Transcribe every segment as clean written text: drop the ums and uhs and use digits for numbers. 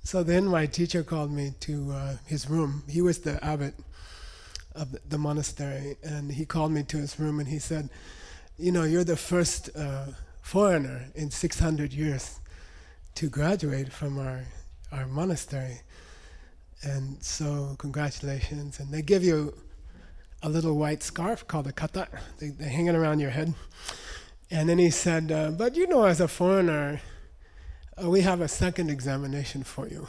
So then my teacher called me to his room. He was the abbot of the monastery, and he called me to his room and he said, you're the first foreigner in 600 years to graduate from our monastery. And so congratulations. And they give you a little white scarf called a kata. They hang it around your head. And then he said, but as a foreigner, we have a second examination for you.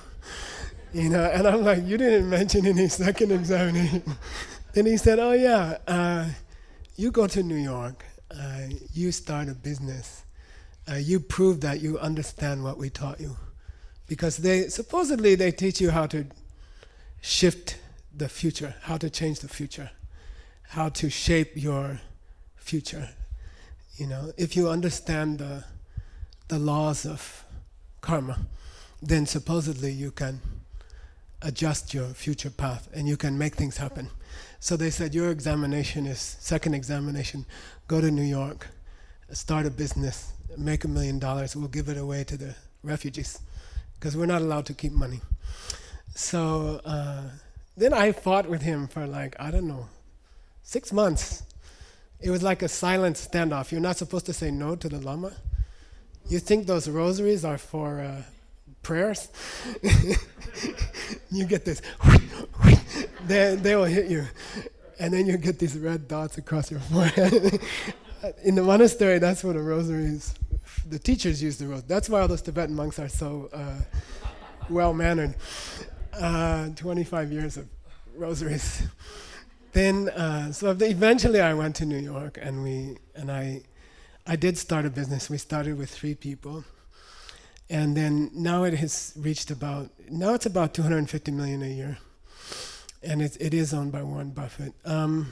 And I'm like, you didn't mention any second examination. Then he said, oh yeah, you go to New York, you start a business, you prove that you understand what we taught you. Because supposedly they teach you how to shift the future, how to change the future, how to shape your future. If you understand the laws of karma, then supposedly you can adjust your future path and you can make things happen. So they said, your examination is second examination. Go to New York, start a business, make $1 million. We'll give it away to the refugees because we're not allowed to keep money. So then I fought with him for 6 months. It was like a silent standoff. You're not supposed to say no to the Lama. You think those rosaries are for prayers? You get this, they will hit you. And then you get these red dots across your forehead. In the monastery, that's what a rosary is. The teachers use the rosary. That's why all those Tibetan monks are so well-mannered. 25 years of rosaries. Then, eventually I went to New York and I did start a business. We started with 3 people. And then now it has reached it's about 250 million a year. And it is owned by Warren Buffett. And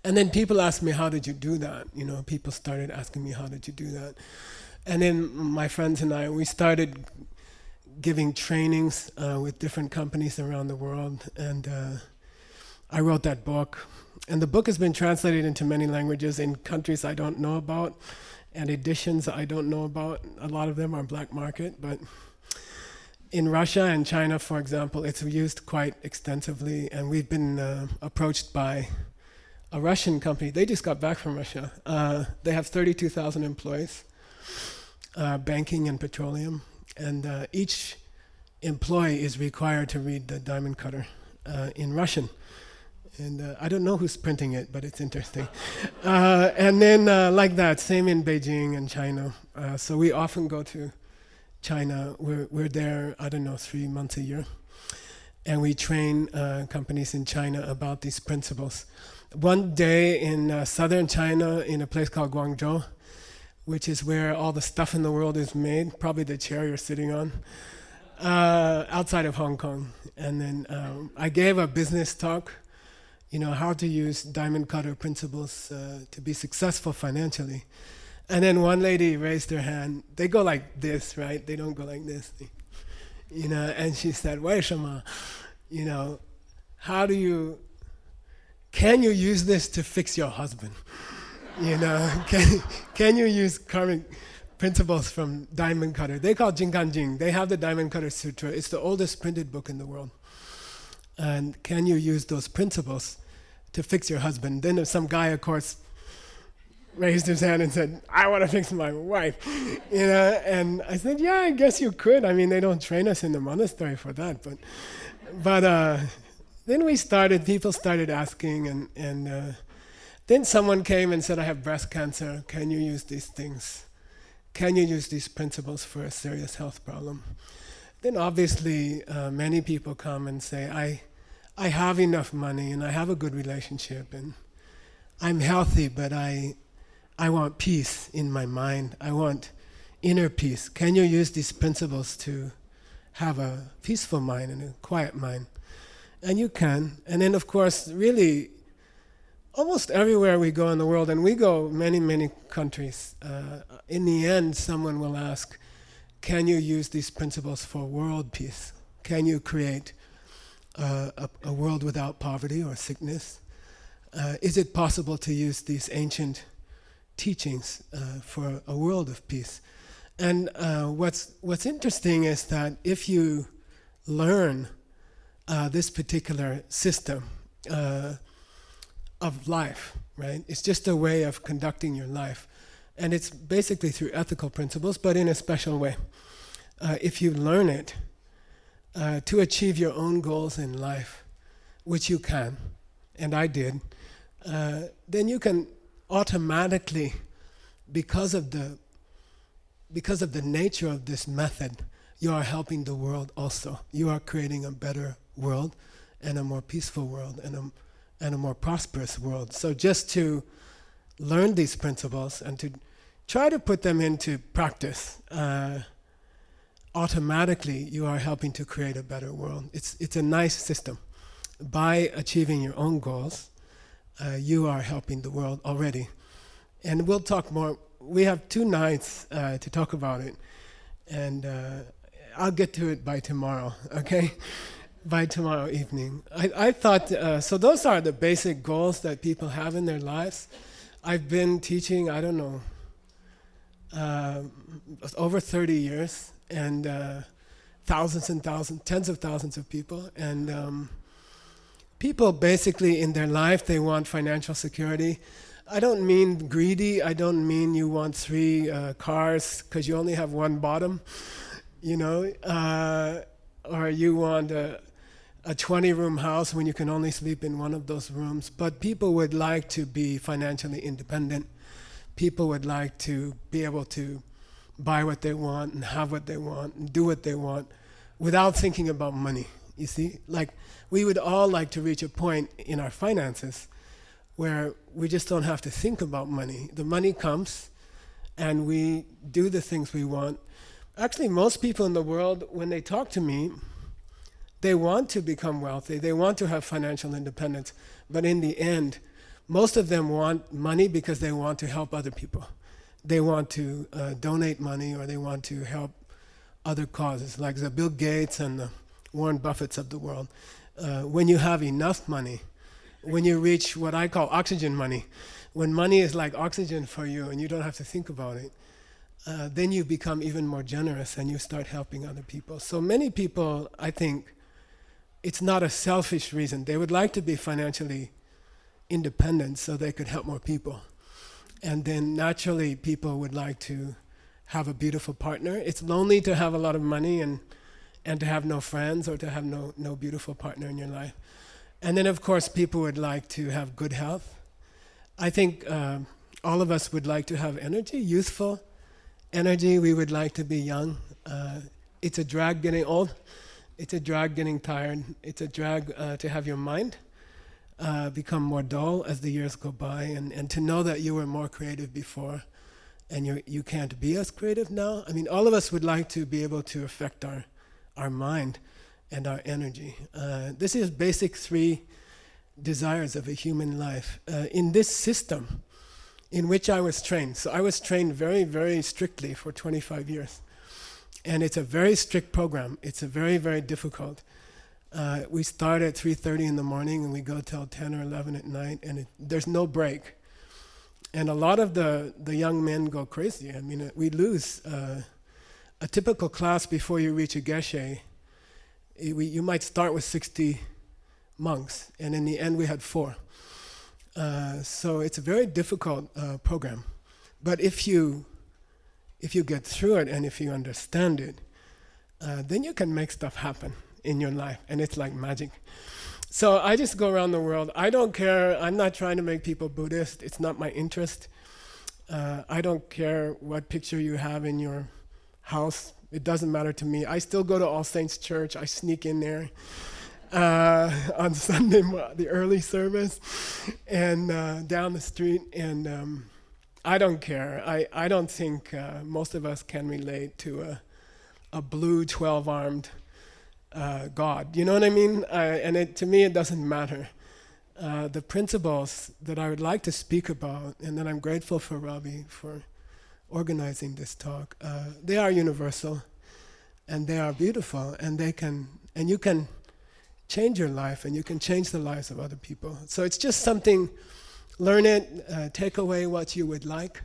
then people asked me, how did you do that? People started asking me, how did you do that? And then my friends and I, we started giving trainings with different companies around the world. And I wrote that book. And the book has been translated into many languages in countries I don't know about, and editions I don't know about. A lot of them are black market, but in Russia and China, for example, it's used quite extensively, and we've been approached by a Russian company. They just got back from Russia. They have 32,000 employees, banking and petroleum, and each employee is required to read the Diamond Cutter in Russian. And I don't know who's printing it, but it's interesting. And then like that, same in Beijing and China. So we often go to China. We're there, 3 months a year. And we train companies in China about these principles. One day in southern China, in a place called Guangzhou, which is where all the stuff in the world is made, probably the chair you're sitting on, outside of Hong Kong. And then I gave a business talk, how to use diamond cutter principles to be successful financially. And then one lady raised her hand. They go like this, right? They don't go like this. And she said, 为什么? Can you use this to fix your husband? Can you use karmic principles from Diamond Cutter? They call it Jinkanjing. They have the Diamond Cutter Sutra. It's the oldest printed book in the world. And can you use those principles to fix your husband? Then some guy, of course, raised his hand and said, I want to fix my wife. And I said, yeah, I guess you could. I mean, they don't train us in the monastery for that. But then people started asking, and then someone came and said, I have breast cancer. Can you use these things? Can you use these principles for a serious health problem? Then obviously many people come and say, I have enough money and I have a good relationship and I'm healthy, but I want peace in my mind. I want inner peace. Can you use these principles to have a peaceful mind and a quiet mind? And you can. And then of course, really, almost everywhere we go in the world, and we go many, many countries, in the end someone will ask, can you use these principles for world peace? Can you create a world without poverty or sickness? Is it possible to use these ancient teachings for a world of peace? And what's interesting is that if you learn this particular system of life, right? It's just a way of conducting your life. And it's basically through ethical principles, but in a special way. If you learn it to achieve your own goals in life, which you can, and I did, then you can automatically, because of the nature of this method, you are helping the world also. You are creating a better world and a more peaceful world and a more prosperous world. So just to learn these principles and to try to put them into practice, automatically you are helping to create a better world. It's a nice system. By achieving your own goals, you are helping the world already. And we'll talk more. We have 2 nights to talk about it. And I'll get to it by tomorrow, okay? By tomorrow evening. I thought, so those are the basic goals that people have in their lives. I've been teaching, I don't know, over 30 years, and thousands and thousands, tens of thousands of people. And people basically in their life, they want financial security. I don't mean greedy. I don't mean you want 3 cars because you only have 1 bottom, you know, or you want a 20-room house when you can only sleep in one of those rooms. But people would like to be financially independent. People would like to be able to buy what they want and have what they want and do what they want without thinking about money, you see? Like, we would all like to reach a point in our finances where we just don't have to think about money. The money comes and we do the things we want. Actually, most people in the world, when they talk to me, they want to become wealthy, they want to have financial independence, but in the end, most of them want money because they want to help other people. They want to donate money, or they want to help other causes, like the Bill Gates and the Warren Buffetts of the world. When you have enough money, when you reach what I call oxygen money, when money is like oxygen for you and you don't have to think about it, then you become even more generous and you start helping other people. So many people, I think, it's not a selfish reason. They would like to be financially independent so they could help more people. And then naturally people would like to have a beautiful partner. It's lonely to have a lot of money and to have no friends, or to have no beautiful partner in your life. And then of course people would like to have good health. I think all of us would like to have energy, youthful energy. We would like to be young. It's a drag getting old. It's a drag getting tired. It's a drag to have your mind become more dull as the years go by, and to know that you were more creative before and you can't be as creative now. I mean, all of us would like to be able to affect our mind and our energy. This is basic 3 desires of a human life. In this system in which I was trained, so I was trained very, very strictly for 25 years. And it's a very strict program. It's a very, very difficult. We start at 3:30 in the morning and we go till 10 or 11 at night, and there's no break. And a lot of the young men go crazy. I mean, we lose a typical class before you reach a geshe. You might start with 60 monks, and in the end we had 4. So it's a very difficult program. But if you get through it and if you understand it, then you can make stuff happen in your life, and it's like magic. So I just go around the world. I don't care. I'm not trying to make people Buddhist. It's not my interest. I don't care what picture you have in your house. It doesn't matter to me. I still go to All Saints Church. I sneak in there on Sunday, the early service, and down the street, and I don't care. I don't think most of us can relate to a blue 12-armed God. You know what I mean? And to me, it doesn't matter. The principles that I would like to speak about, and that I'm grateful for Robbie for organizing this talk, they are universal, and they are beautiful, and you can change your life, and you can change the lives of other people. So it's just something. Learn it, take away what you would like,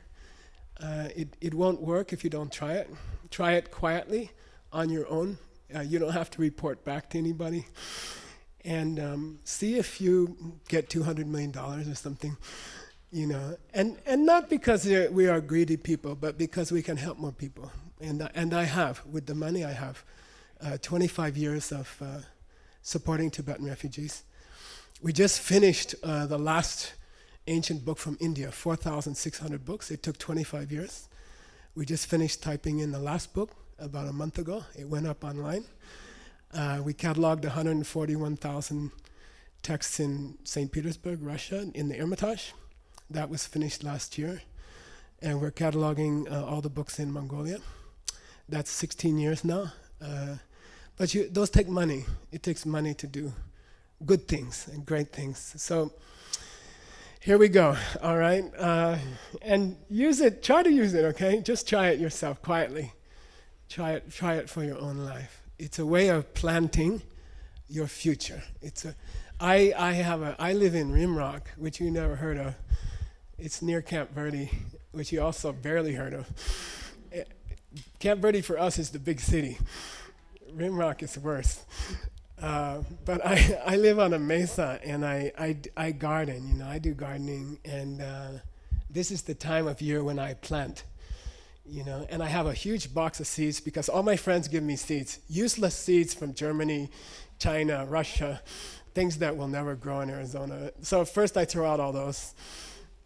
It won't work if you don't try it. Try it quietly on your own. You don't have to report back to anybody. And see if you get $200 million or something, you know. And not because we are greedy people, but because we can help more people. And I have, with the money I have, 25 years of supporting Tibetan refugees. We just finished the last ancient book from India, 4,600 books. It took 25 years. We just finished typing in the last book about a month ago. It went up online. We cataloged 141,000 texts in St. Petersburg, Russia, in the Hermitage. That was finished last year. And we're cataloging all the books in Mongolia. That's 16 years now. But those take money. It takes money to do good things and great things. So here we go, all right? And use it, try to use it, okay? Just try it yourself, quietly. Try it for your own life. It's a way of planting your future. I live in Rimrock, which you never heard of. It's near Camp Verde, which you also barely heard of. Camp Verde for us is the big city. Rimrock is worse. But I live on a mesa and I garden, you know, I do gardening, and this is the time of year when I plant, you know, and I have a huge box of seeds because all my friends give me seeds, useless seeds from Germany, China, Russia, things that will never grow in Arizona. So first I throw out all those,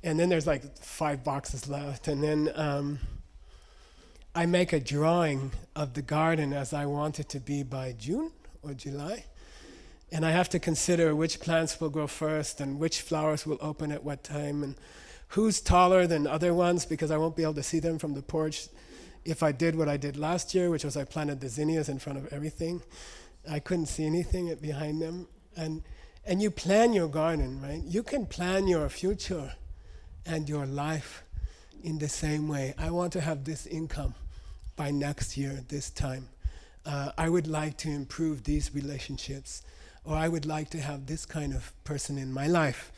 and then there's like 5 boxes left, and then I make a drawing of the garden as I want it to be by June or July. And I have to consider which plants will grow first and which flowers will open at what time and who's taller than other ones, because I won't be able to see them from the porch if I did what I did last year, which was I planted the zinnias in front of everything. I couldn't see anything behind them. And you plan your garden, right? You can plan your future and your life in the same way. I want to have this income by next year, this time. I would like to improve these relationships, or I would like to have this kind of person in my life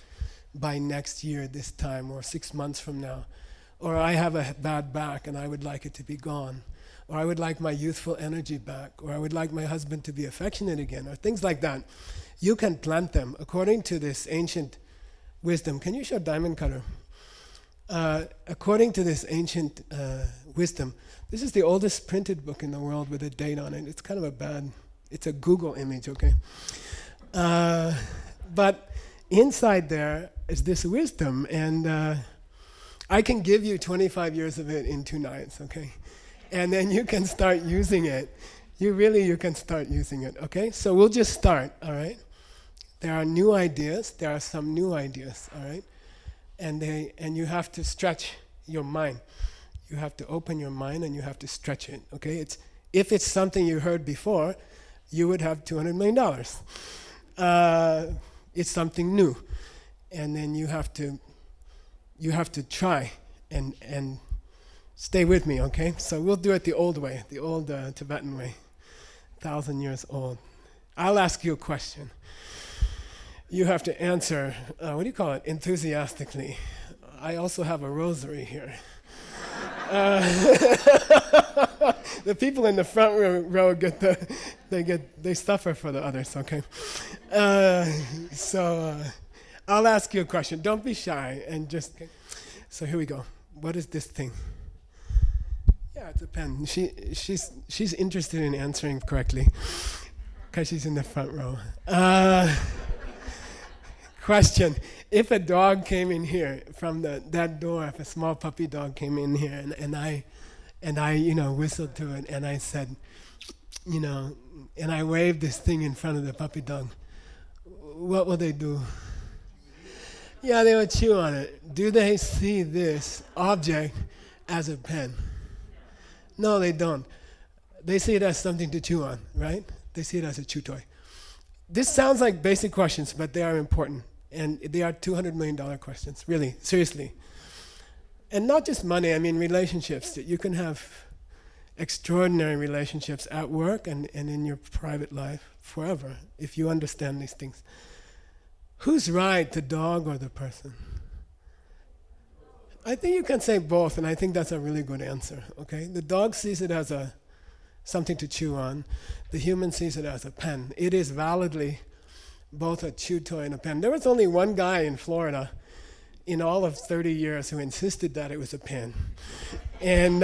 by next year, this time, or 6 months from now. Or I have a bad back and I would like it to be gone. Or I would like my youthful energy back. Or I would like my husband to be affectionate again, or things like that. You can plant them according to this ancient wisdom. Can you show Diamond Cutter? According to this ancient wisdom, this is the oldest printed book in the world with a date on it. It's kind of it's a Google image, okay? But inside there is this wisdom, and I can give you 25 years of it in 2 nights, okay? And then you can start using it. You can start using it, okay? So we'll just start, all right? There are new ideas. There are some new ideas, all right? And you have to stretch your mind. You have to open your mind and you have to stretch it, okay? If it's something you heard before, you would have $200 million. It's something new. And then you have to try and stay with me, okay? So we'll do it the old way, the old Tibetan way, 1,000 years old. I'll ask you a question. You have to answer, enthusiastically. I also have a rosary here. The people in the front row they suffer for the others, okay? I'll ask you a question. Don't be shy and just. So here we go. What is this thing? Yeah, it's a pen. She's interested in answering correctly because she's in the front row. Question: if a dog came in here from that door, if a small puppy dog came in here, and I whistled to it, and I said, and I waved this thing in front of the puppy dog, what will they do? Yeah, they will chew on it. Do they see this object as a pen? No, they don't. They see it as something to chew on, right? They see it as a chew toy. This sounds like basic questions, but they are important. And they are $200 million questions, really, seriously. And not just money, I mean relationships. You can have extraordinary relationships at work and in your private life forever, if you understand these things. Who's right, the dog or the person? I think you can say both, and I think that's a really good answer. Okay, the dog sees it as a something to chew on. The human sees it as a pen. It is validly both a chew toy and a pen. There was only one guy in Florida in all of 30 years who insisted that it was a pen, and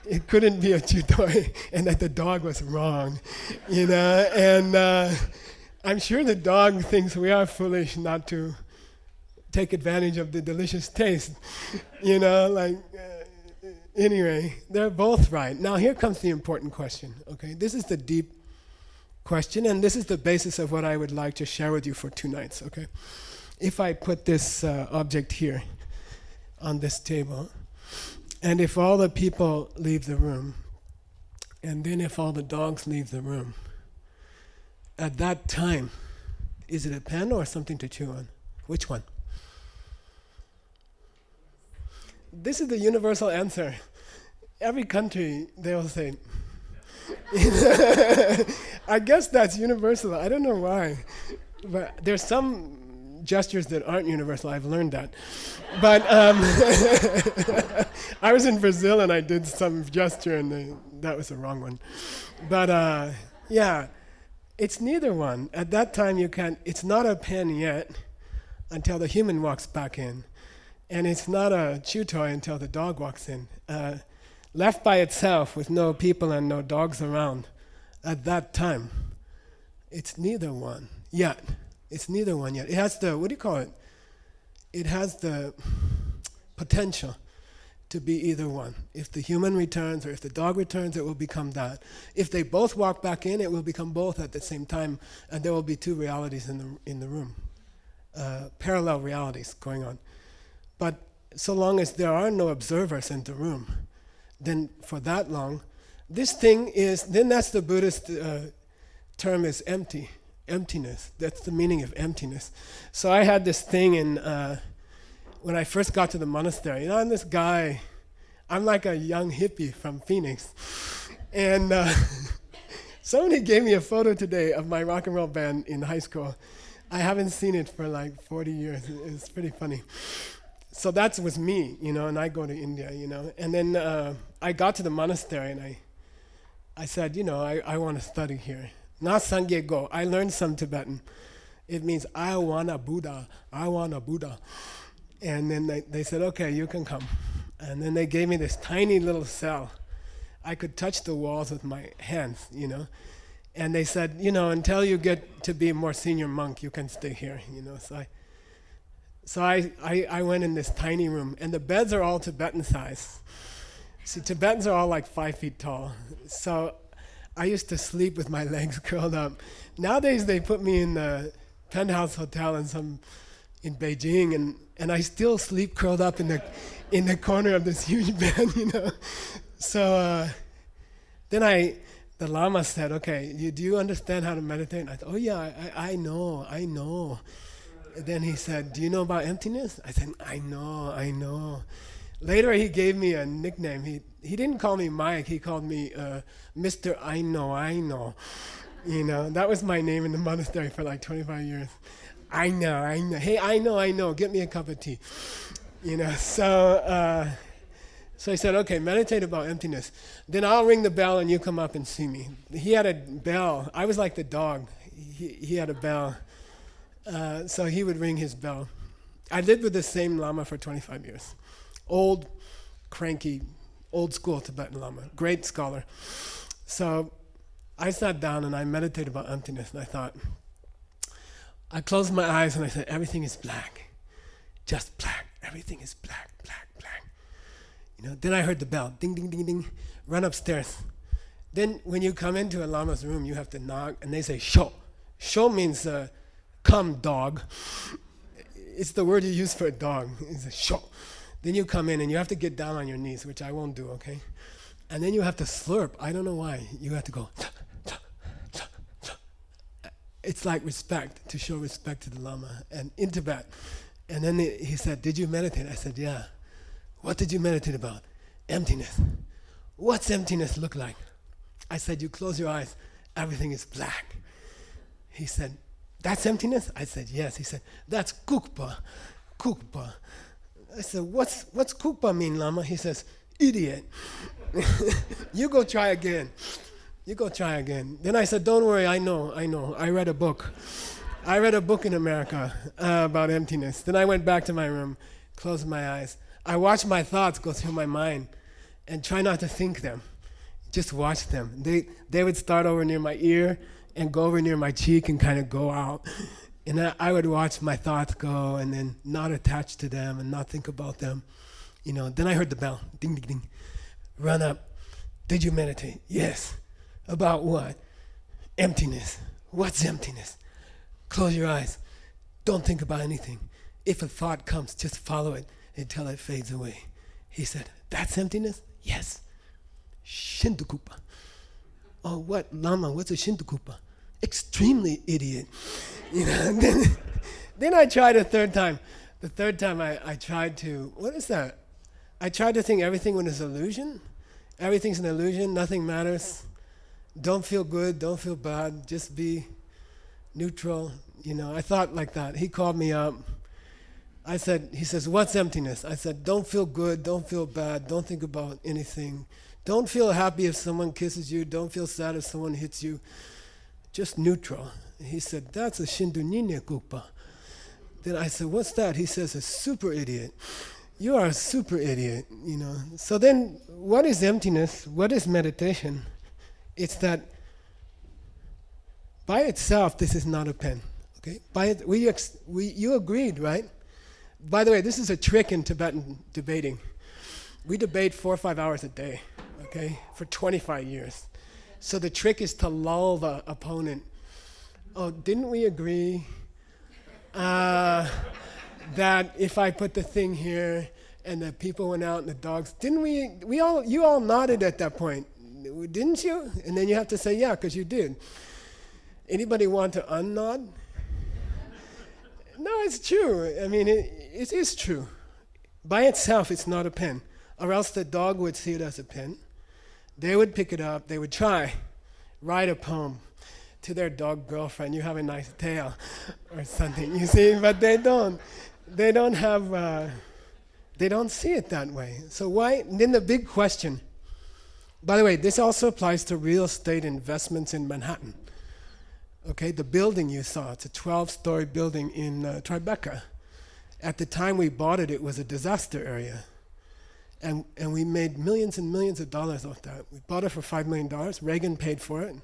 it couldn't be a chew toy, and that the dog was wrong, you know. And I'm sure the dog thinks we are foolish not to take advantage of the delicious taste, you know. Like anyway, they're both right. Now here comes the important question. Okay, this is the deep question, and this is the basis of what I would like to share with you for 2 nights. Okay. If I put this object here on this table, and if all the people leave the room, and then if all the dogs leave the room, at that time, is it a pen or something to chew on? Which one? This is the universal answer. Every country, they will say, I guess that's universal. I don't know why. But there's some gestures that aren't universal. I've learned that. But I was in Brazil and I did some gesture and that was the wrong one. But yeah, it's neither one. At that time you can't, it's not a pen yet until the human walks back in. And it's not a chew toy until the dog walks in. Left by itself with no people and no dogs around, at that time, it's neither one yet. It's neither one yet. It has the, what do you call it? It has the potential to be either one. If the human returns or if the dog returns, it will become that. If they both walk back in, it will become both at the same time, and there will be 2 realities in the room. Parallel realities going on. But so long as there are no observers in the room, then for that long, this thing is, then that's the Buddhist term is empty. Emptiness. That's the meaning of emptiness. So I had this thing in when I first got to the monastery. You know, I'm this guy. I'm like a young hippie from Phoenix, and somebody gave me a photo today of my rock and roll band in high school. I haven't seen it for like 40 years. It's pretty funny. So that was me, you know, and I go to India, you know, and then I got to the monastery and I said, you know, I want to study here. Na Sangye Go. I learned some Tibetan. It means, I want a Buddha. I want a Buddha. And then they said, okay, you can come. And then they gave me this tiny little cell. I could touch the walls with my hands, you know. And they said, you know, until you get to be a more senior monk, you can stay here, you know. So I went in this tiny room, and the beds are all Tibetan size. See, Tibetans are all like 5 feet tall. So I used to sleep with my legs curled up. Nowadays they put me in the penthouse hotel in Beijing, and I still sleep curled up in the corner of this huge bed, you know. So then the Lama said, okay, do you understand how to meditate? And I thought, oh yeah, I know. And then he said, do you know about emptiness? I said, I know. Later he gave me a nickname. He didn't call me Mike, he called me Mr. I know. You know, that was my name in the monastery for like 25 years. I know. Hey, I know, get me a cup of tea. You know, so he said, okay, meditate about emptiness. Then I'll ring the bell and you come up and see me. He had a bell. I was like the dog. He had a bell. So he would ring his bell. I lived with the same Lama for 25 years. Old, cranky, old school Tibetan Lama, great scholar. So I sat down and I meditated about emptiness, and I thought, I closed my eyes and I said, everything is black, just black, everything is black. You know, then I heard the bell, ding, ding, ding, ding, run upstairs. Then when you come into a Lama's room, you have to knock, and they say, sho. Sho means come, dog. It's the word you use for a dog. It's a sho. Then you come in and you have to get down on your knees, which I won't do, okay? And then you have to slurp. I don't know why. You have to go. It's like respect, to show respect to the Lama, and in Tibet. And then he said, did you meditate? I said, yeah. What did you meditate about? Emptiness. What's emptiness look like? I said, you close your eyes, everything is black. He said, that's emptiness? I said, yes. He said, that's kukpa. I said, what's Koopa mean, Lama? He says, idiot. You go try again. You go try again. Then I said, don't worry, I know. I read a book. I read a book in America about emptiness. Then I went back to my room, closed my eyes. I watched my thoughts go through my mind and try not to think them. Just watch them. They would start over near my ear and go over near my cheek and kind of go out. And I would watch my thoughts go and then not attach to them and not think about them. Then I heard the bell. Ding, ding, ding. Run up. Did you meditate? Yes. About what? Emptiness. What's emptiness? Close your eyes. Don't think about anything. If a thought comes, just follow it until it fades away. He said, that's emptiness? Yes. Shintokupa. Oh, what? Lama, what's a Shintokupa? Extremely idiot. And then I tried a third time. The third time I tried to, what is that? I tried to think everything was an illusion. Everything's an illusion, nothing matters. Don't feel good, don't feel bad, just be neutral. I thought like that. He called me up. He says, what's emptiness? I said, don't feel good, don't feel bad, don't think about anything. Don't feel happy if someone kisses you, don't feel sad if someone hits you. Just neutral. He said, that's a Shindunine Kupa. Then I said, what's that? He says, a super idiot. You are a super idiot, So then, what is emptiness? What is meditation? It's that by itself, this is not a pen. Okay? You agreed, right? By the way, this is a trick in Tibetan debating. We debate 4 or 5 hours a day, okay, for 25 years. So the trick is to lull the opponent. Oh, didn't we agree that if I put the thing here and the people went out and the dogs, didn't you all nodded at that point, didn't you? And then you have to say, yeah, because you did. Anybody want to unnod? No, it's true. I mean, it is true. By itself, it's not a pen. Or else the dog would see it as a pen. They would pick it up, they would write a poem to their dog girlfriend, you have a nice tail, or something, you see, but they don't see it that way. So why, then the big question, by the way, this also applies to real estate investments in Manhattan. Okay, the building you saw, it's a 12-story building in Tribeca. At the time we bought it, it was a disaster area. And we made millions and millions of dollars off that. We bought it for $5 million. Reagan paid for it.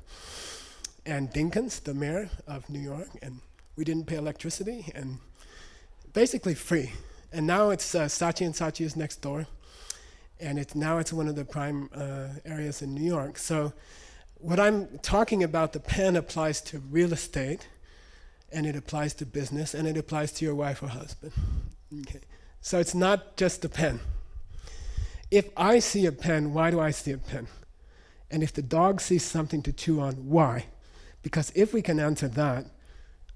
And Dinkins, the mayor of New York. And we didn't pay electricity. And basically free. And now it's Saatchi & Saatchi is next door. And now it's one of the prime areas in New York. So what I'm talking about, the pen applies to real estate. And it applies to business. And it applies to your wife or husband. Okay. So it's not just a pen. If I see a pen, why do I see a pen? And if the dog sees something to chew on, why? Because if we can answer that,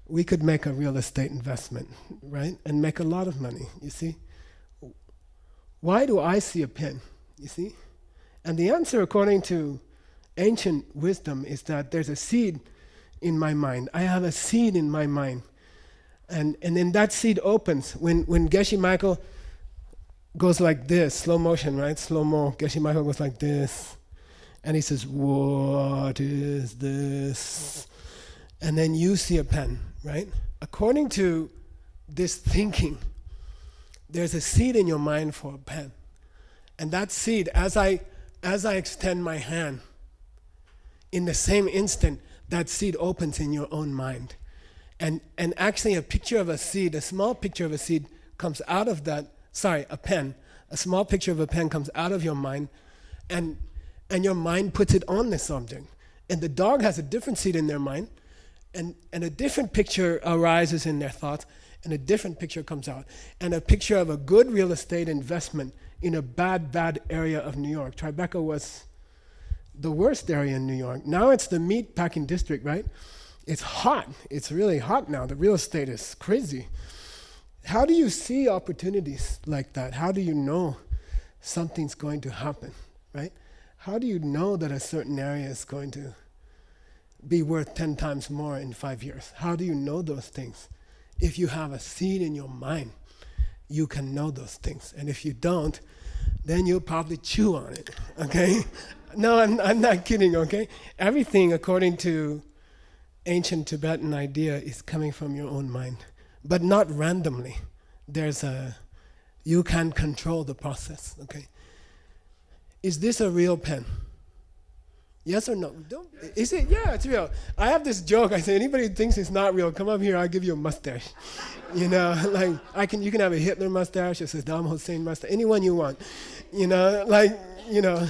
we could make a real estate investment, right? And make a lot of money, you see? Why do I see a pen, you see? And the answer, according to ancient wisdom, is that there's a seed in my mind. I have a seed in my mind. And then that seed opens. When Geshe Michael goes like this, slow motion, right? Slow-mo, Geshe Michael goes like this. And he says, what is this? And then you see a pen, right? According to this thinking, there's a seed in your mind for a pen. And that seed, as I extend my hand, in the same instant, that seed opens in your own mind. And actually a picture of a seed, a small picture of a seed comes out of that, a pen, a small picture of a pen comes out of your mind, and your mind puts it on this object. And the dog has a different seed in their mind, and a different picture arises in their thoughts, and a different picture comes out. And a picture of a good real estate investment in a bad area of New York. Tribeca was the worst area in New York. Now it's the meat packing district, right? It's hot. It's really hot now. The real estate is crazy. How do you see opportunities like that? How do you know something's going to happen, right? How do you know that a certain area is going to be worth 10 times more in 5 years? How do you know those things? If you have a seed in your mind, you can know those things. And if you don't, then you'll probably chew on it, okay? No, I'm not kidding, okay? Everything, according to ancient Tibetan idea, is coming from your own mind, but not randomly. You can control the process, okay? Is this a real pen? Yes or no? Don't. Is it? Yeah, it's real. I have this joke. I say, anybody who thinks it's not real, come up here. I'll give you a mustache. You know, like you can have a Hitler mustache, a Saddam Hussein mustache, anyone you want. You know,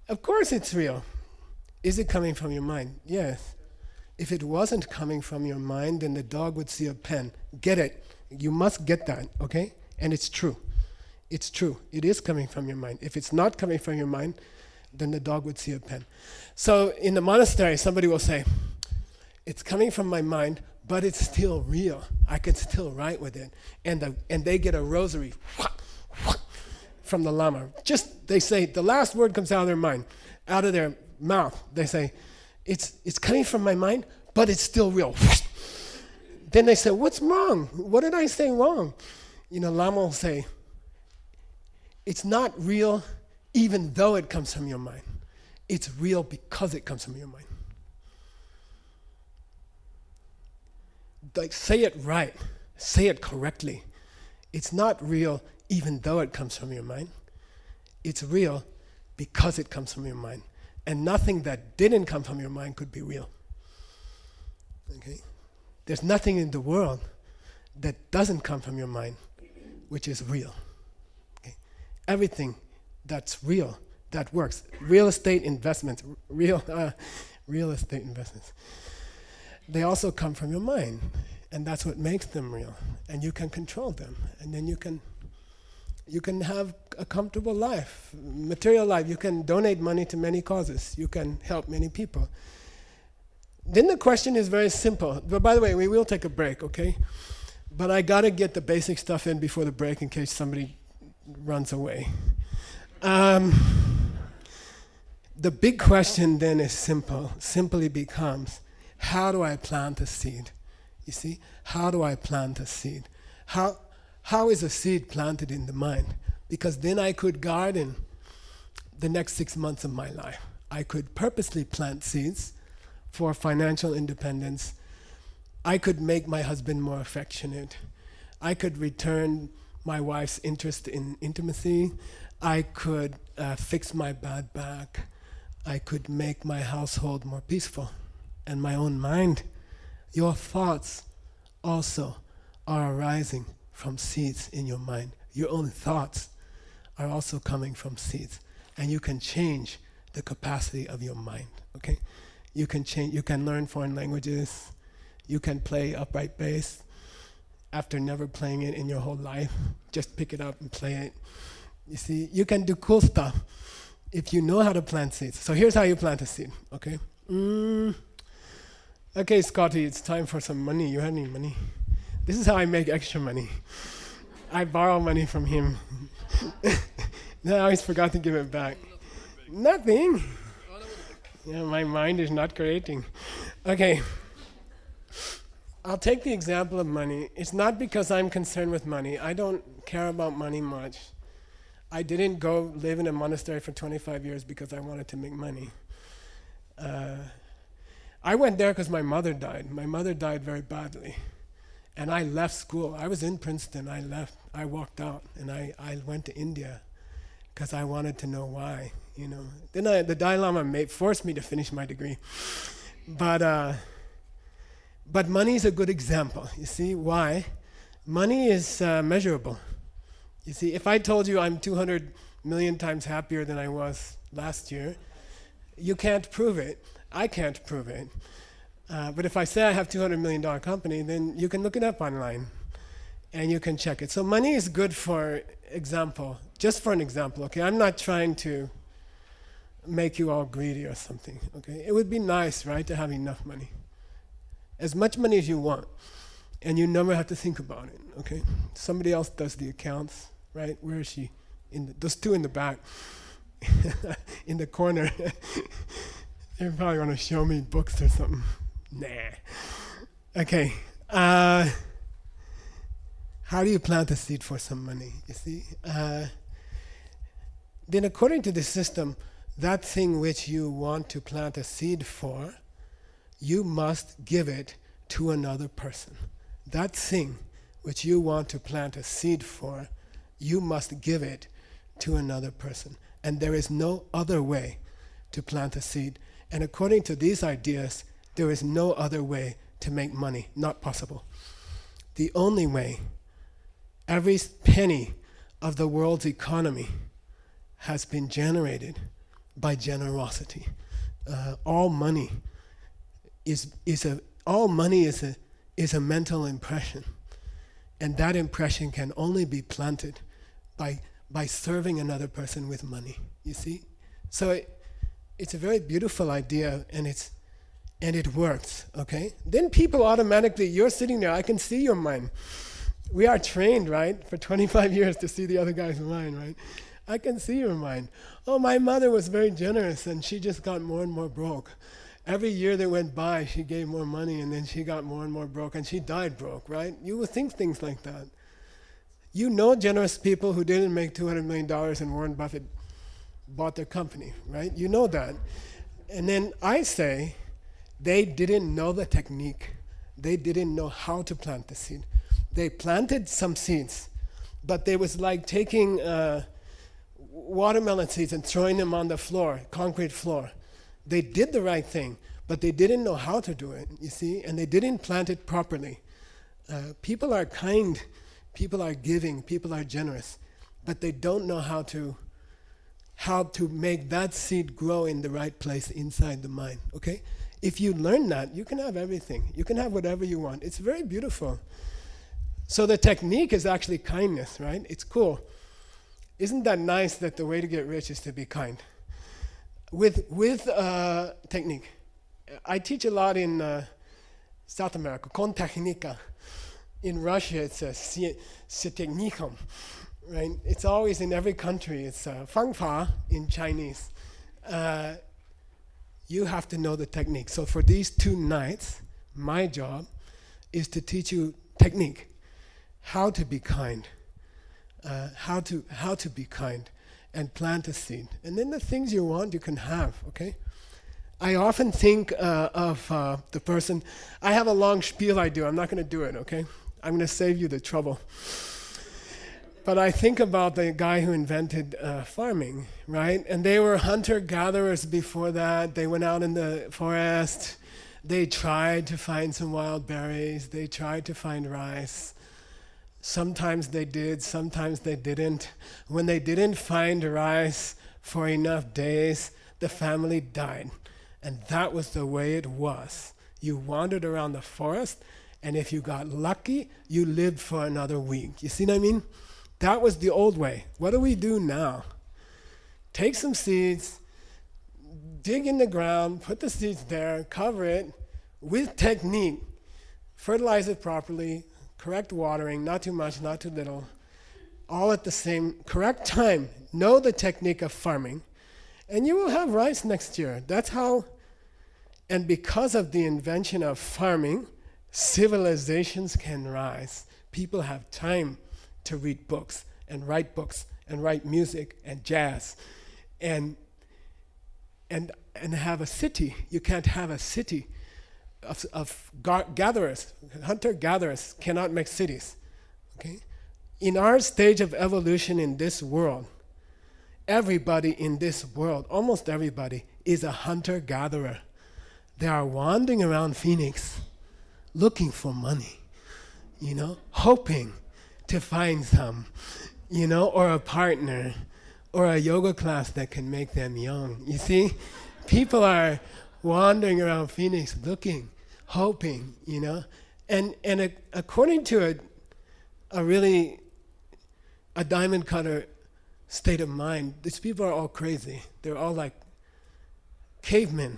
of course it's real. Is it coming from your mind? Yes. If it wasn't coming from your mind, then the dog would see a pen. Get it. You must get that, okay? And it's true. It's true. It is coming from your mind. If it's not coming from your mind, then the dog would see a pen. So in the monastery, somebody will say, it's coming from my mind, but it's still real. I can still write with it. And they get a rosary from the Lama. Just, they say, the last word comes out of their mind, out of their mouth. They say, it's coming from my mind, but it's still real. Then they say, what's wrong? What did I say wrong? You know, Lama will say, it's not real even though it comes from your mind. It's real because it comes from your mind. Like, say it right. Say it correctly. It's not real even though it comes from your mind. It's real because it comes from your mind. And nothing that didn't come from your mind could be real. Okay? There's nothing in the world that doesn't come from your mind which is real. Okay? Everything that's real, that works. Real estate investments, real estate investments. They also come from your mind, and that's what makes them real. And you can control them, and then you can have a comfortable life, material life. You can donate money to many causes. You can help many people. Then the question is very simple. But by the way, we will take a break, okay? But I gotta get the basic stuff in before the break in case somebody runs away. The big question then is simply becomes, how do I plant a seed? You see, how do I plant a seed? How is a seed planted in the mind? Because then I could garden the next 6 months of my life. I could purposely plant seeds for financial independence. I could make my husband more affectionate. I could return my wife's interest in intimacy. I could fix my bad back. I could make my household more peaceful. And my own mind, your thoughts also are arising from seeds in your mind. Your own thoughts are also coming from seeds. And you can change the capacity of your mind, okay? You can learn foreign languages. You can play upright bass after never playing it in your whole life. Just pick it up and play it. You see, you can do cool stuff if you know how to plant seeds. So here's how you plant a seed, okay? Okay, Scotty, it's time for some money. You have any money? This is how I make extra money. I borrow money from him. Then I always forgot to give it back. Nothing. Yeah, my mind is not creating. Okay. I'll take the example of money. It's not because I'm concerned with money. I don't care about money much. I didn't go live in a monastery for 25 years because I wanted to make money. I went there because my mother died. My mother died very badly. And I left school. I was in Princeton. I left. I walked out. And I went to India because I wanted to know why. You know. Then the Dalai Lama forced me to finish my degree. But money is a good example. You see why? Money is measurable. You see, if I told you I'm 200 million times happier than I was last year, you can't prove it. I can't prove it. But if I say I have $200 million company, then you can look it up online and you can check it. So money is good for example, just for an example, okay? I'm not trying to make you all greedy or something, okay? It would be nice, right, to have enough money. As much money as you want, and you never have to think about it, okay? Somebody else does the accounts, right? Where is she? Those two in the back, in the corner. They're probably gonna show me books or something. Nah. Okay. How do you plant a seed for some money? You see? Then according to the system, that thing which you want to plant a seed for, you must give it to another person. That thing which you want to plant a seed for, you must give it to another person. And there is no other way to plant a seed. And according to these ideas, there is no other way to make money. Not possible. The only way, every penny of the world's economy has been generated by generosity. All money is a mental impression, and that impression can only be planted by serving another person with money. You see, so it's a very beautiful idea, and it works. Okay, then people automatically, you're sitting there, I can see your mind. We are trained, right, for 25 years to see the other guy's mind, right? I can see your mind. Oh, my mother was very generous, and she just got more and more broke. Every year that went by, she gave more money, and then she got more and more broke, and she died broke, right? You would think things like that. You know generous people who didn't make $200 million and Warren Buffett bought their company, right? You know that. And then I say, they didn't know the technique. They didn't know how to plant the seed. They planted some seeds, but they was like taking watermelon seeds and throwing them on the floor, concrete floor. They did the right thing, but they didn't know how to do it, you see, and they didn't plant it properly. People are kind, people are giving, people are generous, but they don't know how to make that seed grow in the right place inside the mind, okay? If you learn that, you can have everything. You can have whatever you want. It's very beautiful. So the technique is actually kindness, right? It's cool. Isn't that nice that the way to get rich is to be kind? With technique. I teach a lot in South America, con technica. In Russia, it's se technikum, right? It's always in every country. It's fang fa in Chinese. You have to know the technique. So for these 2 nights, my job is to teach you technique, how to be kind, how to be kind, and plant a seed. And then the things you want, you can have, okay? I often think of the person, I have a long spiel I do, I'm not gonna do it, okay? I'm gonna save you the trouble. But I think about the guy who invented farming, right? And they were hunter-gatherers before that. They went out in the forest. They tried to find some wild berries. They tried to find rice. Sometimes they did, sometimes they didn't. When they didn't find rice for enough days, the family died. And that was the way it was. You wandered around the forest, and if you got lucky, you lived for another week. You see what I mean? That was the old way. What do we do now? Take some seeds, dig in the ground, put the seeds there, cover it with technique, fertilize it properly, correct watering, not too much, not too little, all at the same correct time. Know the technique of farming, and you will have rice next year. That's how, and because of the invention of farming, civilizations can rise. People have time to read books and write music and jazz and have a city. You can't have a city of gatherers. Hunter-gatherers cannot make cities. Okay? In our stage of evolution in this world, everybody in this world, almost everybody, is a hunter-gatherer. They are wandering around Phoenix looking for money, hoping to find some, or a partner, or a yoga class that can make them young. You see, people are wandering around Phoenix looking, hoping, and according to a diamond cutter state of mind, these people are all crazy. They're all like cavemen.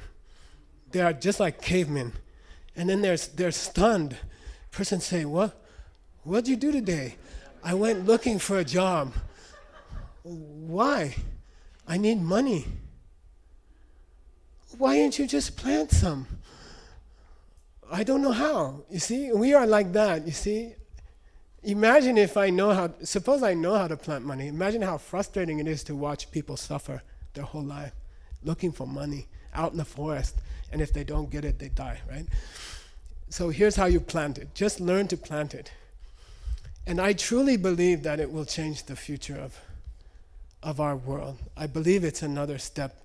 They are just like cavemen. And then they're stunned. Person say, what'd you do today? I went looking for a job. Why? I need money. Why didn't you just plant some? I don't know how. You see, we are like that, you see. Imagine if suppose I know how to plant money. Imagine how frustrating it is to watch people suffer their whole life, looking for money out in the forest, and if they don't get it, they die, right? So here's how you plant it. Just learn to plant it. And I truly believe that it will change the future of our world. I believe it's another step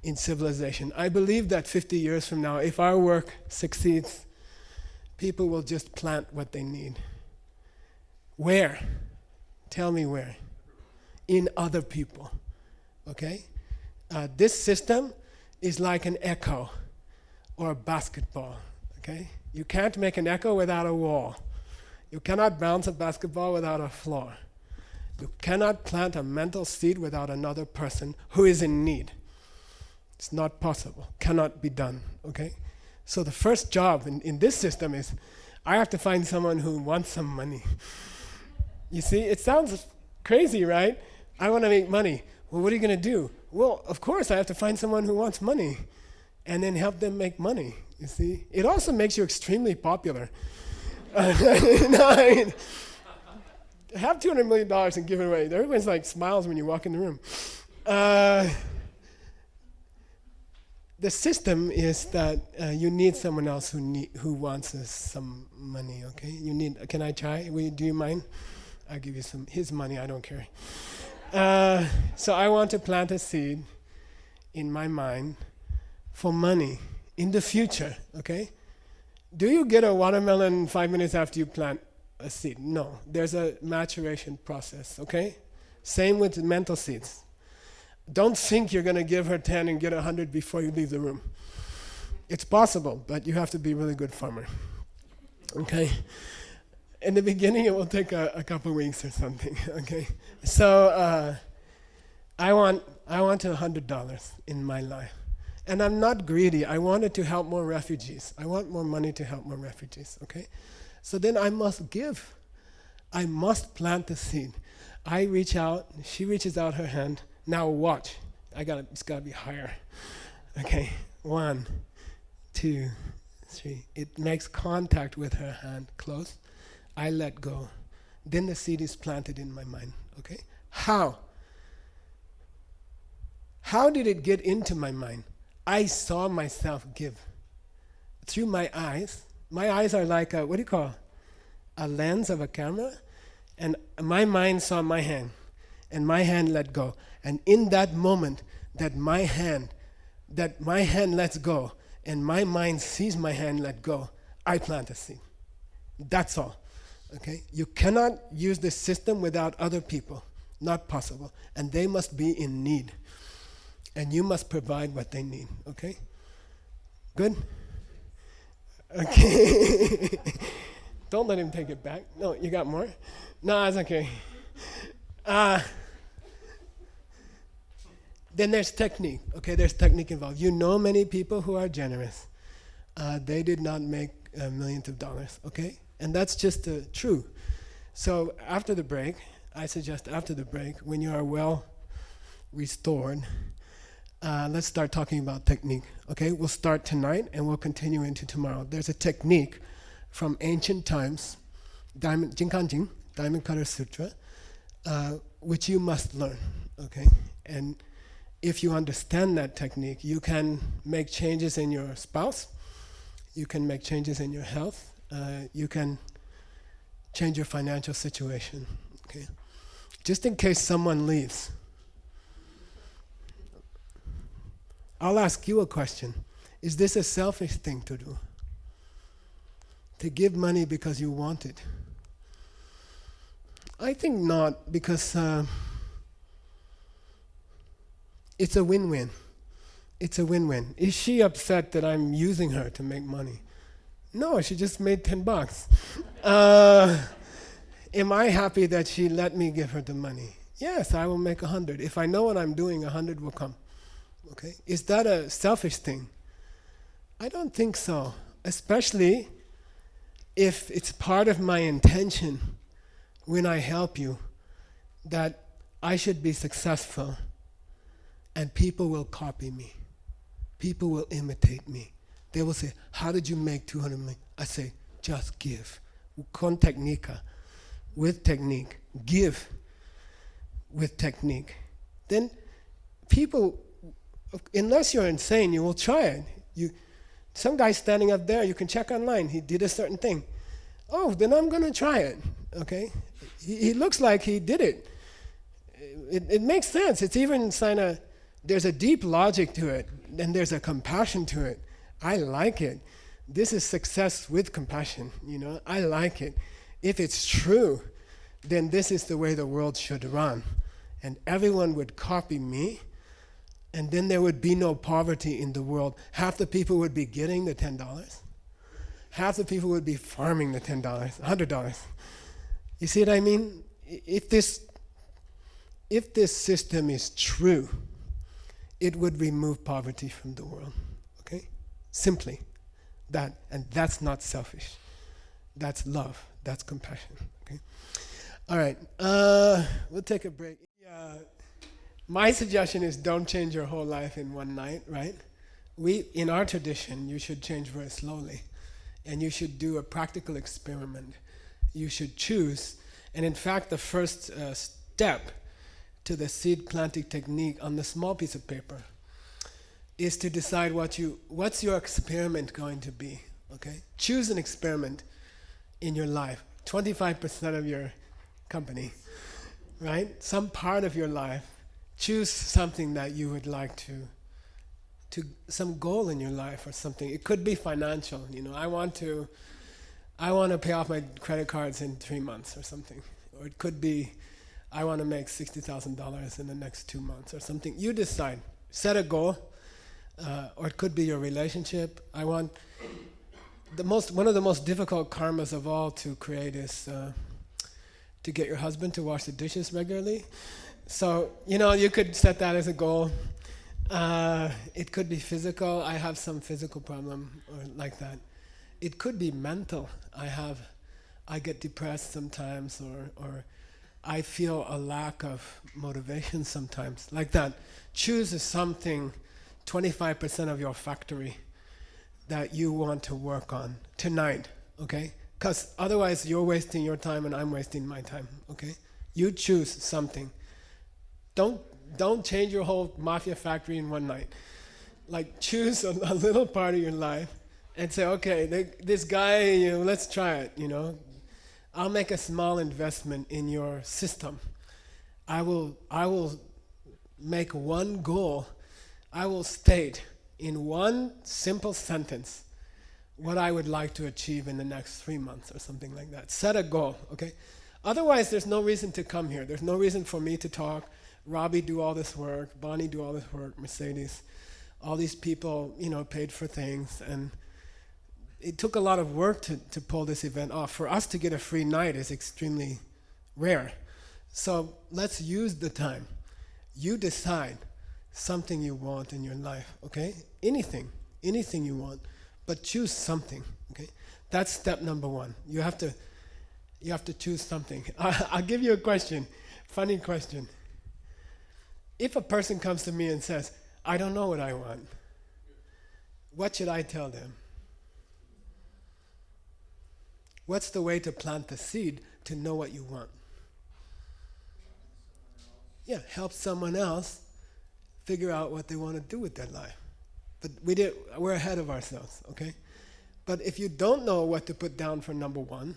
in civilization. I believe that 50 years from now, if our work succeeds, people will just plant what they need. Where? Tell me where. In other people. Okay? This system is like an echo or a basketball. Okay? You can't make an echo without a wall. You cannot bounce a basketball without a floor. You cannot plant a mental seed without another person who is in need. It's not possible. Cannot be done. Okay? So the first job in this system is I have to find someone who wants some money. You see, it sounds crazy, right? I want to make money. Well, what are you going to do? Well, of course, I have to find someone who wants money and then help them make money. You see, it also makes you extremely popular. Have $200 million and give it away. Everyone's like smiles when you walk in the room. The system is that you need someone else who wants some money. Okay, you need. Can I try? Do you mind? I'll give you his money. I don't care. So I want to plant a seed in my mind for money in the future. Okay. Do you get a watermelon 5 minutes after you plant a seed? No. There's a maturation process. Okay. Same with mental seeds. Don't think you're going to give her 10 and get 100 before you leave the room. It's possible, but you have to be a really good farmer. Okay? In the beginning, it will take a couple weeks or something. Okay? So I want $100 in my life. And I'm not greedy. I wanted to help more refugees. I want more money to help more refugees. Okay? So then I must give. I must plant the seed. I reach out. She reaches out her hand. Now watch. It's got to be higher. Okay. 1, 2, 3. It makes contact with her hand. Close. I let go. Then the seed is planted in my mind. Okay. How? How did it get into my mind? I saw myself give. Through my eyes. My eyes are like a lens of a camera. And my mind saw my hand. And my hand let go. And in that moment that my hand lets go and my mind sees my hand let go, I plant a seed. That's all. Okay? You cannot use this system without other people. Not possible. And they must be in need. And you must provide what they need. Okay? Good? Okay. Don't let him take it back. No, you got more? No, it's okay. Then there's technique. Okay, there's technique involved. You know many people who are generous. They did not make millions of dollars. Okay, and that's just true. So after the break, I suggest after the break, when you are well restored, let's start talking about technique. Okay, we'll start tonight and we'll continue into tomorrow. There's a technique from ancient times, Jinkanjing, Diamond Cutter Sutra, which you must learn. Okay, and if you understand that technique, you can make changes in your spouse, you can make changes in your health, you can change your financial situation. Okay, just in case someone leaves, I'll ask you a question. Is this a selfish thing to do? To give money because you want it? I think not, because it's a win-win. It's a win-win. Is she upset that I'm using her to make money? No, she just made $10. Am I happy that she let me give her the money? Yes, I will make 100. If I know what I'm doing, 100 will come. Okay? Is that a selfish thing? I don't think so. Especially if it's part of my intention when I help you that I should be successful. And people will copy me. People will imitate me. They will say, how did you make 200 million? I say, just give. Con technica. with technique, give with technique, then people, unless you're insane, you will try it. Some guy standing up there, you can check online, he did a certain thing. Oh, then I'm going to try it, okay? He looks like he did it. It makes sense. It's even there's a deep logic to it, and there's a compassion to it. I like it. This is success with compassion, I like it. If it's true, then this is the way the world should run. And everyone would copy me, and then there would be no poverty in the world. Half the people would be getting the $10. Half the people would be farming the $10, $100. You see what I mean? If this system is true, it would remove poverty from the world. Okay? Simply that, and that's not selfish. That's love. That's compassion. Okay? All right. We'll take a break. My suggestion is don't change your whole life in one night, right? In our tradition, you should change very slowly. And you should do a practical experiment. You should choose. And in fact, the first step to the seed planting technique on the small piece of paper is to decide what's your experiment going to be, okay? Choose an experiment in your life. 25% of your company, right? Some part of your life. Choose something that you would like to some goal in your life or something. It could be financial, I want to pay off my credit cards in 3 months or something. Or it could be, I want to make $60,000 in the next 2 months or something. You decide. Set a goal. Or it could be your relationship. One of the most difficult karmas of all to create is to get your husband to wash the dishes regularly. So, you could set that as a goal. It could be physical. I have some physical problem or like that. It could be mental. I get depressed sometimes, or I feel a lack of motivation sometimes, like that. Choose something, 25% of your factory that you want to work on tonight, okay? Because otherwise you're wasting your time and I'm wasting my time, okay? You choose something. Don't change your whole mafia factory in one night. Like, choose a little part of your life and say, okay, this guy, let's try it, I'll make a small investment in your system. I will make one goal. I will state in one simple sentence what I would like to achieve in the next 3 months or something like that. Set a goal, okay? Otherwise, there's no reason to come here. There's no reason for me to talk. Robbie do all this work, Bonnie do all this work, Mercedes, all these people, paid for things, and it took a lot of work to pull this event off. For us to get a free night is extremely rare. So let's use the time. You decide something you want in your life, okay? Anything you want, but choose something, okay? That's step number one. You have to choose something. I'll give you a question, funny question. If a person comes to me and says, I don't know what I want, what should I tell them? What's the way to plant the seed to know what you want? Yeah, help someone else figure out what they want to do with their life. But we're ahead of ourselves, okay? But if you don't know what to put down for number one,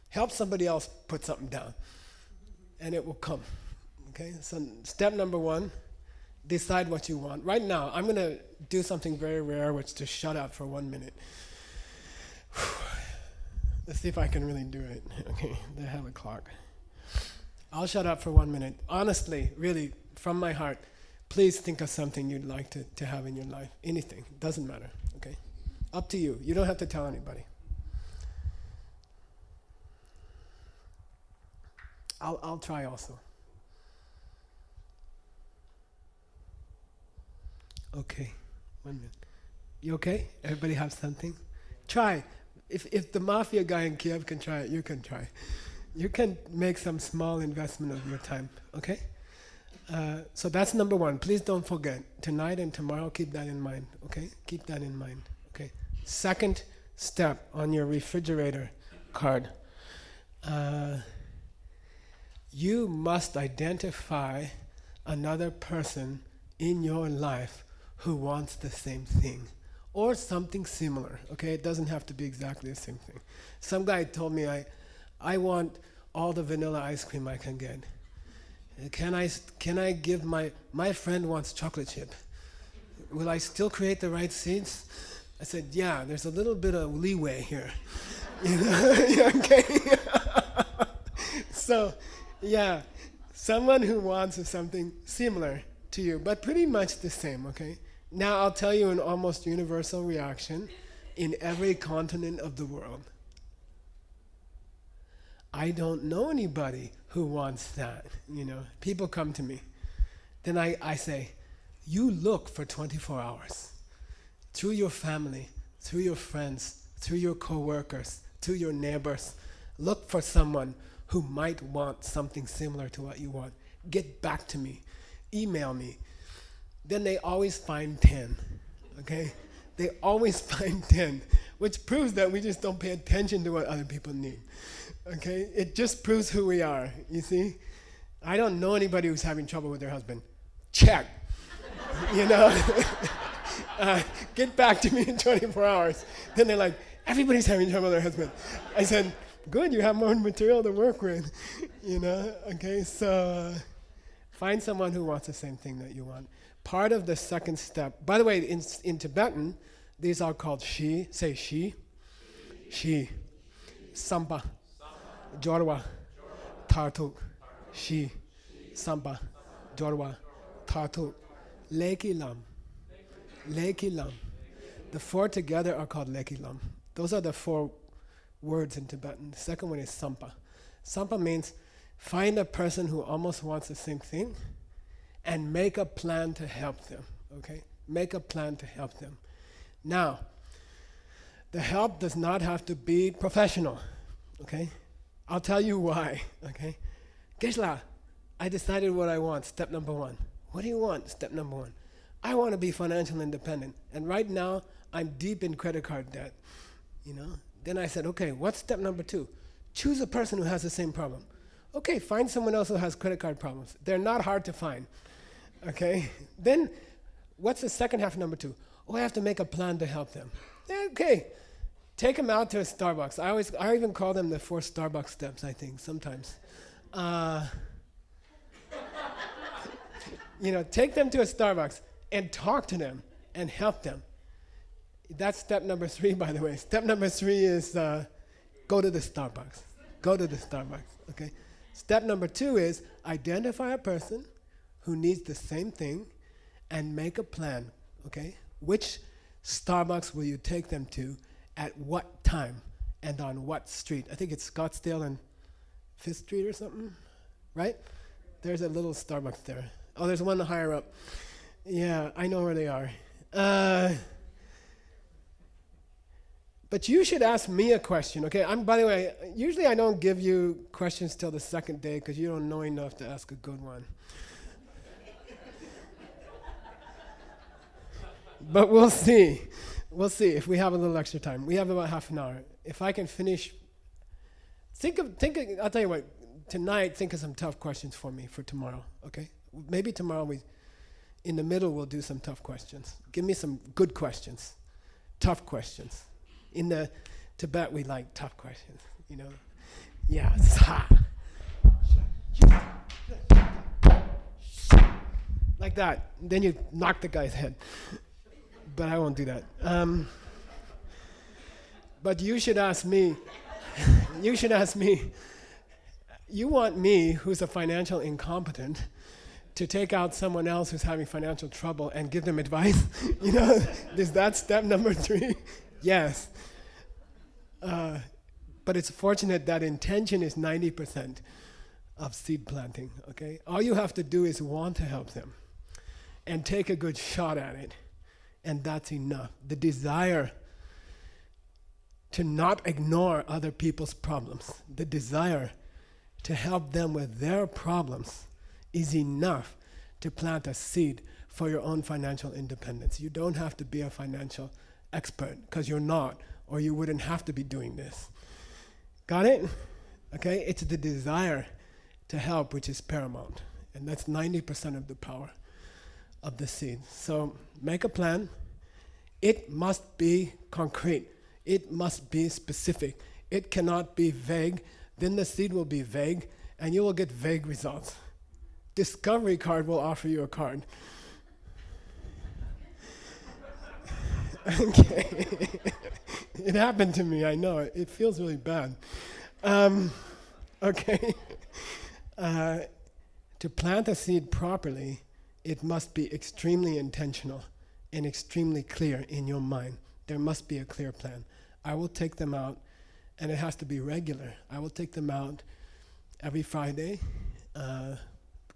help somebody else put something down, and it will come, okay? So step number one, decide what you want. Right now, I'm going to do something very rare, which is to shut up for 1 minute. Let's see if I can really do it. Okay, they have a clock. I'll shut up for 1 minute. Honestly, really, from my heart, please think of something you'd like to have in your life. Anything, doesn't matter, okay? Up to you. You don't have to tell anybody. I'll try also. Okay, 1 minute. You okay? Everybody have something? Try. If the mafia guy in Kiev can try it, you can try. You can make some small investment of your time, okay? So that's number one. Please don't forget. Tonight and tomorrow, keep that in mind, okay? Keep that in mind, okay? Second step on your refrigerator card. You must identify another person in your life who wants the same thing or something similar. Okay, it doesn't have to be exactly the same thing. Some guy told me I want all the vanilla ice cream I can get. Can I give my friend wants chocolate chip? Will I still create the right seeds? I said, yeah, there's a little bit of leeway here. You know? Yeah, okay. So, yeah, someone who wants something similar to you, but pretty much the same, okay? Now I'll tell you an almost universal reaction in every continent of the world. I don't know anybody who wants that, you know. People come to me. Then I say, you look for 24 hours. Through your family, through your friends, through your co-workers, through your neighbors. Look for someone who might want something similar to what you want. Get back to me. Email me. Then they always find 10, okay? They always find 10, which proves that we just don't pay attention to what other people need, okay? It just proves who we are, you see? I don't know anybody who's having trouble with their husband. Check, you know? Get back to me in 24 hours. Then they're like, everybody's having trouble with their husband. I said, good, you have more material to work with, you know? Okay, so find someone who wants the same thing that you want. Part of the second step, by the way, in Tibetan, these are called shi. Say shi. Shi. Sampa. Jorwa. Tartuk. Shi. Sampa. Jorwa. Tartuk. Leki lam. Leki lam. The four together are called leki lam. Those are the four words in Tibetan. The second one is sampa. Sampa means find a person who almost wants the same thing and make a plan to help them, okay? Make a plan to help them. Now, the help does not have to be professional, okay? I'll tell you why, okay? Gesla, I decided what I want, step number 1. What do you want? Step number 1. I want to be financially independent, and right now, I'm deep in credit card debt, you know? Then I said, okay, what's step number 2? Choose a person who has the same problem. Okay, find someone else who has credit card problems. They're not hard to find, okay? Then, what's the second half of number 2? Oh, I have to make a plan to help them. Okay, take them out to a Starbucks. I even call them the 4 Starbucks steps, I think, sometimes. You know, take them to a Starbucks and talk to them and help them. That's step number 3, by the way. Step number 3 is go to the Starbucks. Go to the Starbucks, okay? Step number 2 is identify a person who needs the same thing and make a plan, okay? Which Starbucks will you take them to at what time and on what street? I think it's Scottsdale and 5th Street or something, right? There's a little Starbucks there. Oh, there's one higher up. Yeah, I know where they are. But you should ask me a question, okay? By the way, usually I don't give you questions till the second day because you don't know enough to ask a good one. But we'll see. We'll see if we have a little extra time. We have about half an hour. If I can finish, I'll tell you what, tonight think of some tough questions for me for tomorrow, okay? Maybe tomorrow in the middle we'll do some tough questions. Give me some good questions, tough questions. In the Tibet, we like tough questions, you know? Yeah. Like that. Then you knock the guy's head. But I won't do that. But you should ask me, you want me, who's a financial incompetent, to take out someone else who's having financial trouble and give them advice? You know, is that step number 3? Yes. But it's fortunate that intention is 90% of seed planting, okay? All you have to do is want to help them and take a good shot at it, and that's enough. The desire to not ignore other people's problems, the desire to help them with their problems is enough to plant a seed for your own financial independence. You don't have to be a financial expert, because you're not, or you wouldn't have to be doing this. Got it? Okay, it's the desire to help, which is paramount. And that's 90% of the power of the seed. So make a plan. It must be concrete. It must be specific. It cannot be vague. Then the seed will be vague, and you will get vague results. Discovery card will offer you a card. Okay. It happened to me, I know. It feels really bad. Okay. To plant a seed properly, it must be extremely intentional and extremely clear in your mind. There must be a clear plan. I will take them out, and it has to be regular. I will take them out every Friday,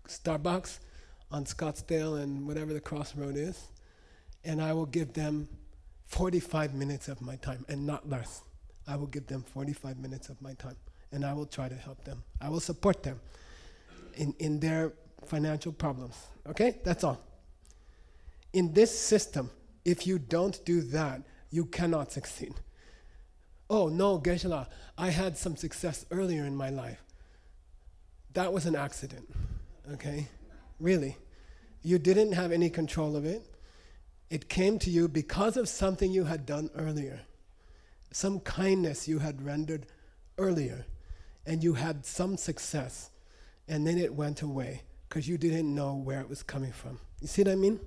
Starbucks on Scottsdale and whatever the crossroad is, and I will give them 45 minutes of my time, and not less. I will give them 45 minutes of my time, and I will try to help them. I will support them in their financial problems. Okay? That's all. In this system, if you don't do that, you cannot succeed. Oh, no, Geshe-la, I had some success earlier in my life. That was an accident. Okay? Really. You didn't have any control of it. It came to you because of something you had done earlier. Some kindness you had rendered earlier. And you had some success. And then it went away because you didn't know where it was coming from. You see what I mean?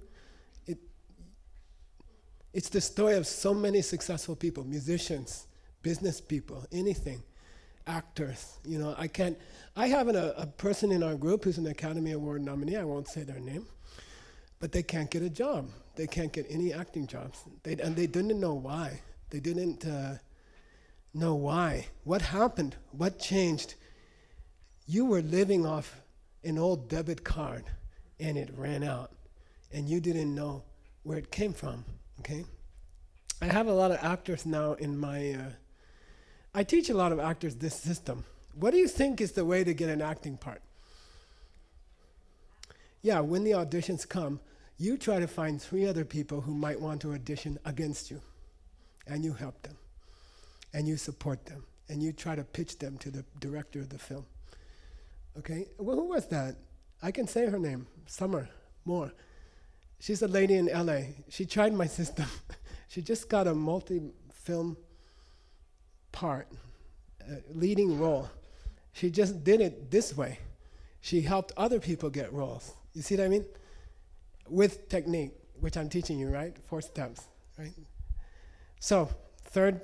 It's the story of so many successful people, musicians, business people, anything, actors. You know, I have a person in our group who's an Academy Award nominee, I won't say their name, but they can't get a job. They can't get any acting jobs. And they didn't know why. They didn't know why. What happened? What changed? You were living off an old debit card and it ran out and you didn't know where it came from. Okay, I have a lot of actors now in my, I teach a lot of actors this system. What do you think is the way to get an acting part? Yeah, when the auditions come, you try to find 3 other people who might want to audition against you. And you help them. And you support them. And you try to pitch them to the director of the film. Okay, well, who was that? I can say her name, Summer Moore. She's a lady in LA. She tried my system. She just got a multi-film part, leading role. She just did it this way. She helped other people get roles. You see what I mean? With technique, which I'm teaching you, right? 4 steps, right? So, third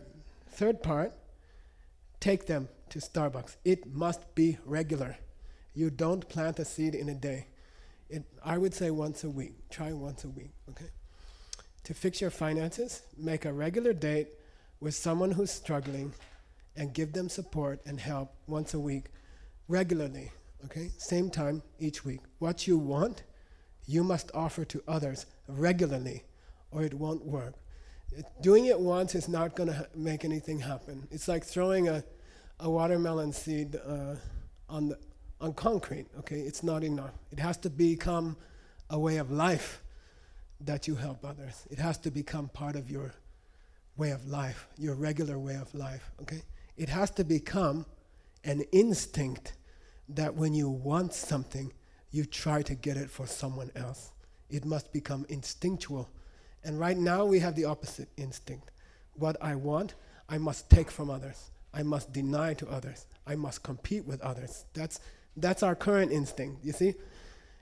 part, take them to Starbucks. It must be regular. You don't plant a seed in a day. I would say once a week. Try once a week, okay? To fix your finances, make a regular date with someone who's struggling and give them support and help once a week, regularly, okay? Same time each week. What you want, you must offer to others regularly, or it won't work. Doing it once is not going to make anything happen. It's like throwing a watermelon seed on concrete, okay? It's not enough. It has to become a way of life that you help others. It has to become part of your way of life, your regular way of life, okay? It has to become an instinct that when you want something, you try to get it for someone else. It must become instinctual. And right now we have the opposite instinct. What I want, I must take from others. I must deny to others. I must compete with others. That's our current instinct, you see?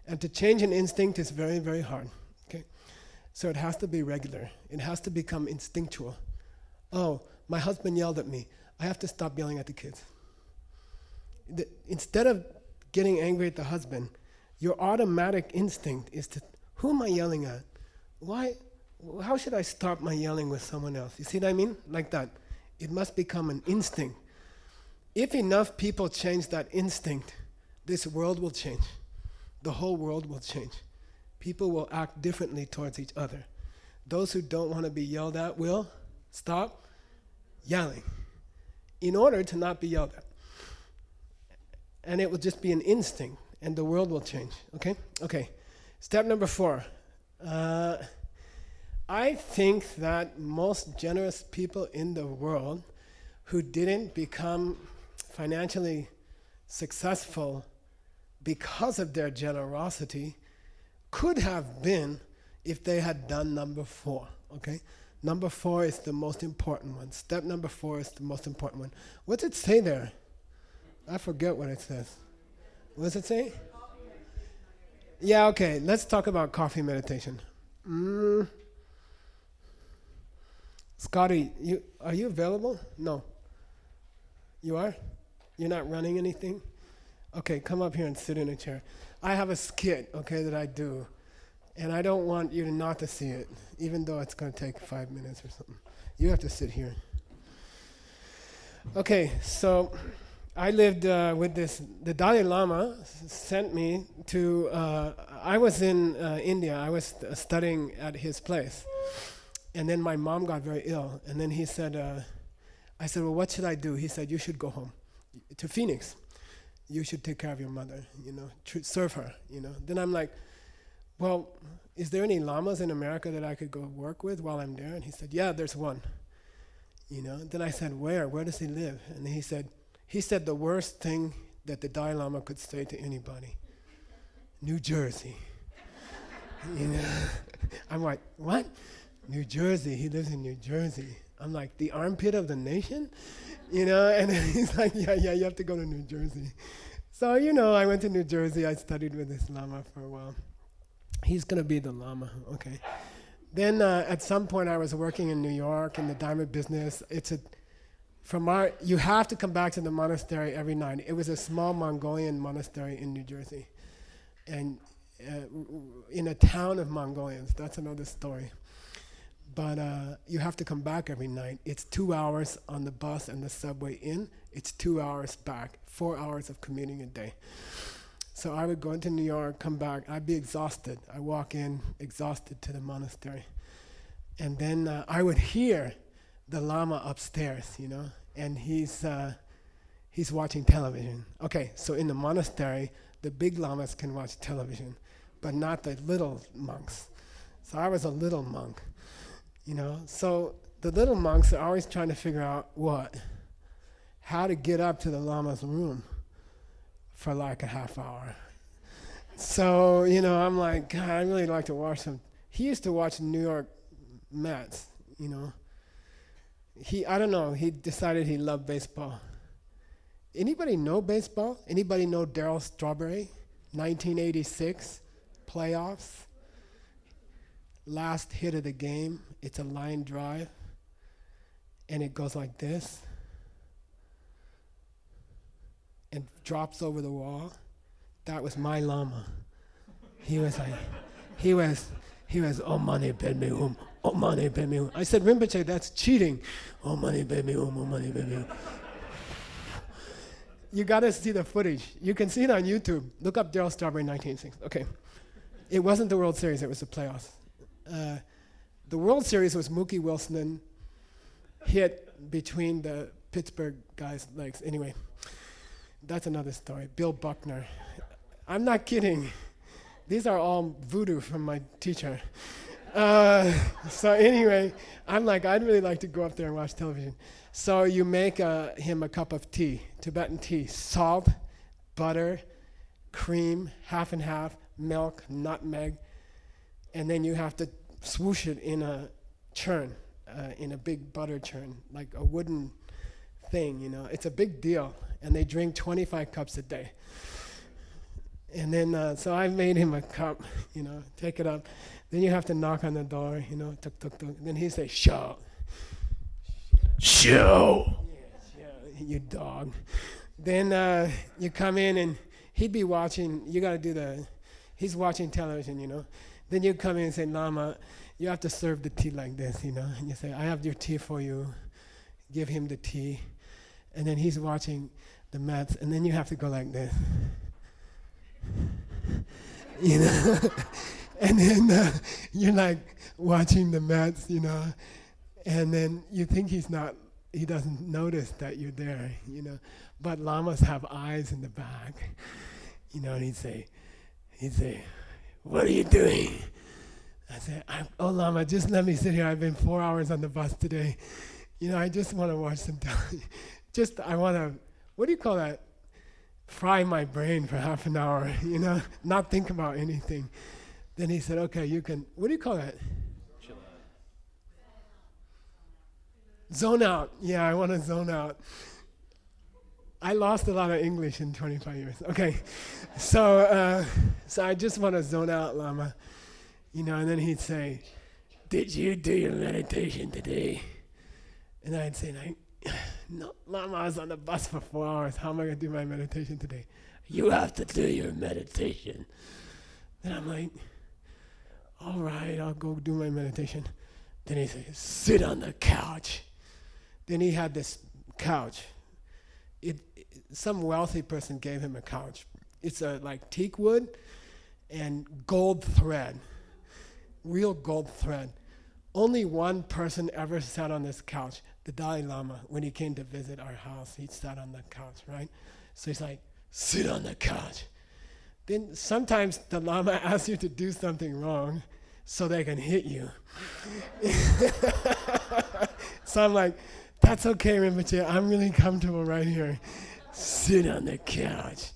And to change an instinct is very, very hard, okay? So it has to be regular. It has to become instinctual. Oh, my husband yelled at me. I have to stop yelling at the kids. Instead of getting angry at the husband, your automatic instinct is to, who am I yelling at? Why? How should I stop my yelling with someone else? You see what I mean? Like that. It must become an instinct. If enough people change that instinct, this world will change. The whole world will change. People will act differently towards each other. Those who don't want to be yelled at will stop yelling in order to not be yelled at. And it will just be an instinct, and the world will change, okay? Okay, step number 4. I think that most generous people in the world who didn't become financially successful because of their generosity, could have been if they had done number 4, okay? Number 4 is the most important one. Step number 4 is the most important one. What's it say there? I forget what it says. What does it say? Yeah, okay, let's talk about coffee meditation. Scotty, are you available? No. You are? You're not running anything? Okay, come up here and sit in a chair. I have a skit, okay, that I do. And I don't want you to not to see it, even though it's going to take 5 minutes or something. You have to sit here. Okay, so I lived with this. The Dalai Lama sent me to, I was in India. I was studying at his place. And then my mom got very ill. And then he said, I said, well, what should I do? He said, you should go home to Phoenix. You should take care of your mother, serve her, Then I'm like, well, is there any lamas in America that I could go work with while I'm there? And he said, yeah, there's one. Then I said, where? Where does he live? And he said the worst thing that the Dalai Lama could say to anybody, New Jersey. I'm like, what? New Jersey, he lives in New Jersey. I'm like, the armpit of the nation? And he's like, yeah, you have to go to New Jersey. So, I went to New Jersey. I studied with this Lama for a while. He's going to be the Lama, okay. Then at some point I was working in New York in the diamond business. You have to come back to the monastery every night. It was a small Mongolian monastery in New Jersey. And in a town of Mongolians. That's another story. But you have to come back every night. It's 2 hours on the bus and the subway in. It's 2 hours back. 4 hours of commuting a day. So I would go into New York, come back. I'd be exhausted. I walk in exhausted to the monastery. And then I would hear the Lama upstairs, and he's watching television. Okay, so in the monastery, the big Lamas can watch television, but not the little monks. So I was a little monk. So the little monks are always trying to figure out how to get up to the Lama's room for like a half hour. So, I'm like, God, I really like to watch them. He used to watch New York Mets, I don't know, he decided he loved baseball. Anybody know baseball? Anybody know Darryl Strawberry? 1986 playoffs. Last hit of the game, it's a line drive, and it goes like this, and drops over the wall. That was my Lama. He was like, he was, oh money, bed me oh money, bed me I said, Rinpoche, that's cheating. Oh money, bed me oh money, bed me You gotta see the footage. You can see it on YouTube. Look up Darryl Strawberry 1986. Okay. It wasn't the World Series, it was the playoffs. The World Series was Mookie Wilson hit between the Pittsburgh guys' legs. Anyway, that's another story. Bill Buckner. I'm not kidding. These are all voodoo from my teacher. So anyway, I'm like, I'd really like to go up there and watch television. So you make him a cup of tea, Tibetan tea, salt, butter, cream, half and half, milk, nutmeg, and then you have to swoosh it in a churn, in a big butter churn, like a wooden thing, It's a big deal, and they drink 25 cups a day. And then, so I made him a cup, take it up. Then you have to knock on the door, tuk, tuk, tuk. Then he say, show. Show. Yes, yeah, you dog. Then you come in and he'd be watching, he's watching television, Then you come in and say, Lama, you have to serve the tea like this, And you say, I have your tea for you. Give him the tea. And then he's watching the Mets, and then you have to go like this. And then you're like watching the Mets, and then you think he doesn't notice that you're there, But Lamas have eyes in the back, and he'd say, what are you doing? I said, oh Lama, just let me sit here. I've been 4 hours on the bus today. I just want to watch some television. I want to, what do you call that? fry my brain for half an hour, not think about anything. Then he said, okay, you can, what do you call that? Chill out. Zone out. Yeah, I want to zone out. I lost a lot of English in 25 years. Okay, so I just want to zone out, Lama. And then he'd say, did you do your meditation today? And I'd say, no, Lama, I was on the bus for 4 hours. How am I going to do my meditation today? You have to do your meditation. Then I'm like, all right, I'll go do my meditation. Then he said, sit on the couch. Then he had this couch. Some wealthy person gave him a couch. It's like teak wood and gold thread, real gold thread. Only one person ever sat on this couch, the Dalai Lama. When he came to visit our house, he sat on the couch, right? So he's like, sit on the couch. Then sometimes the Lama asks you to do something wrong so they can hit you. So I'm like, that's okay, Rinpoche, I'm really comfortable right here. Sit on the couch.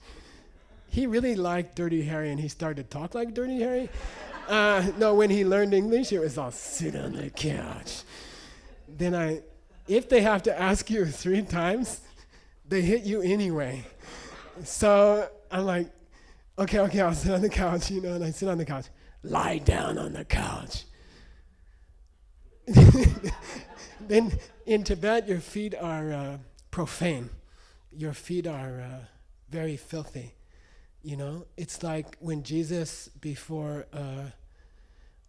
He really liked Dirty Harry, and he started to talk like Dirty Harry. No, when he learned English, it was all sit on the couch. Then if they have to ask you 3 times, they hit you anyway. So I'm like, okay, I'll sit on the couch, and I sit on the couch. Lie down on the couch. Then in Tibet, your feet are profane. Your feet are very filthy. It's like when Jesus before,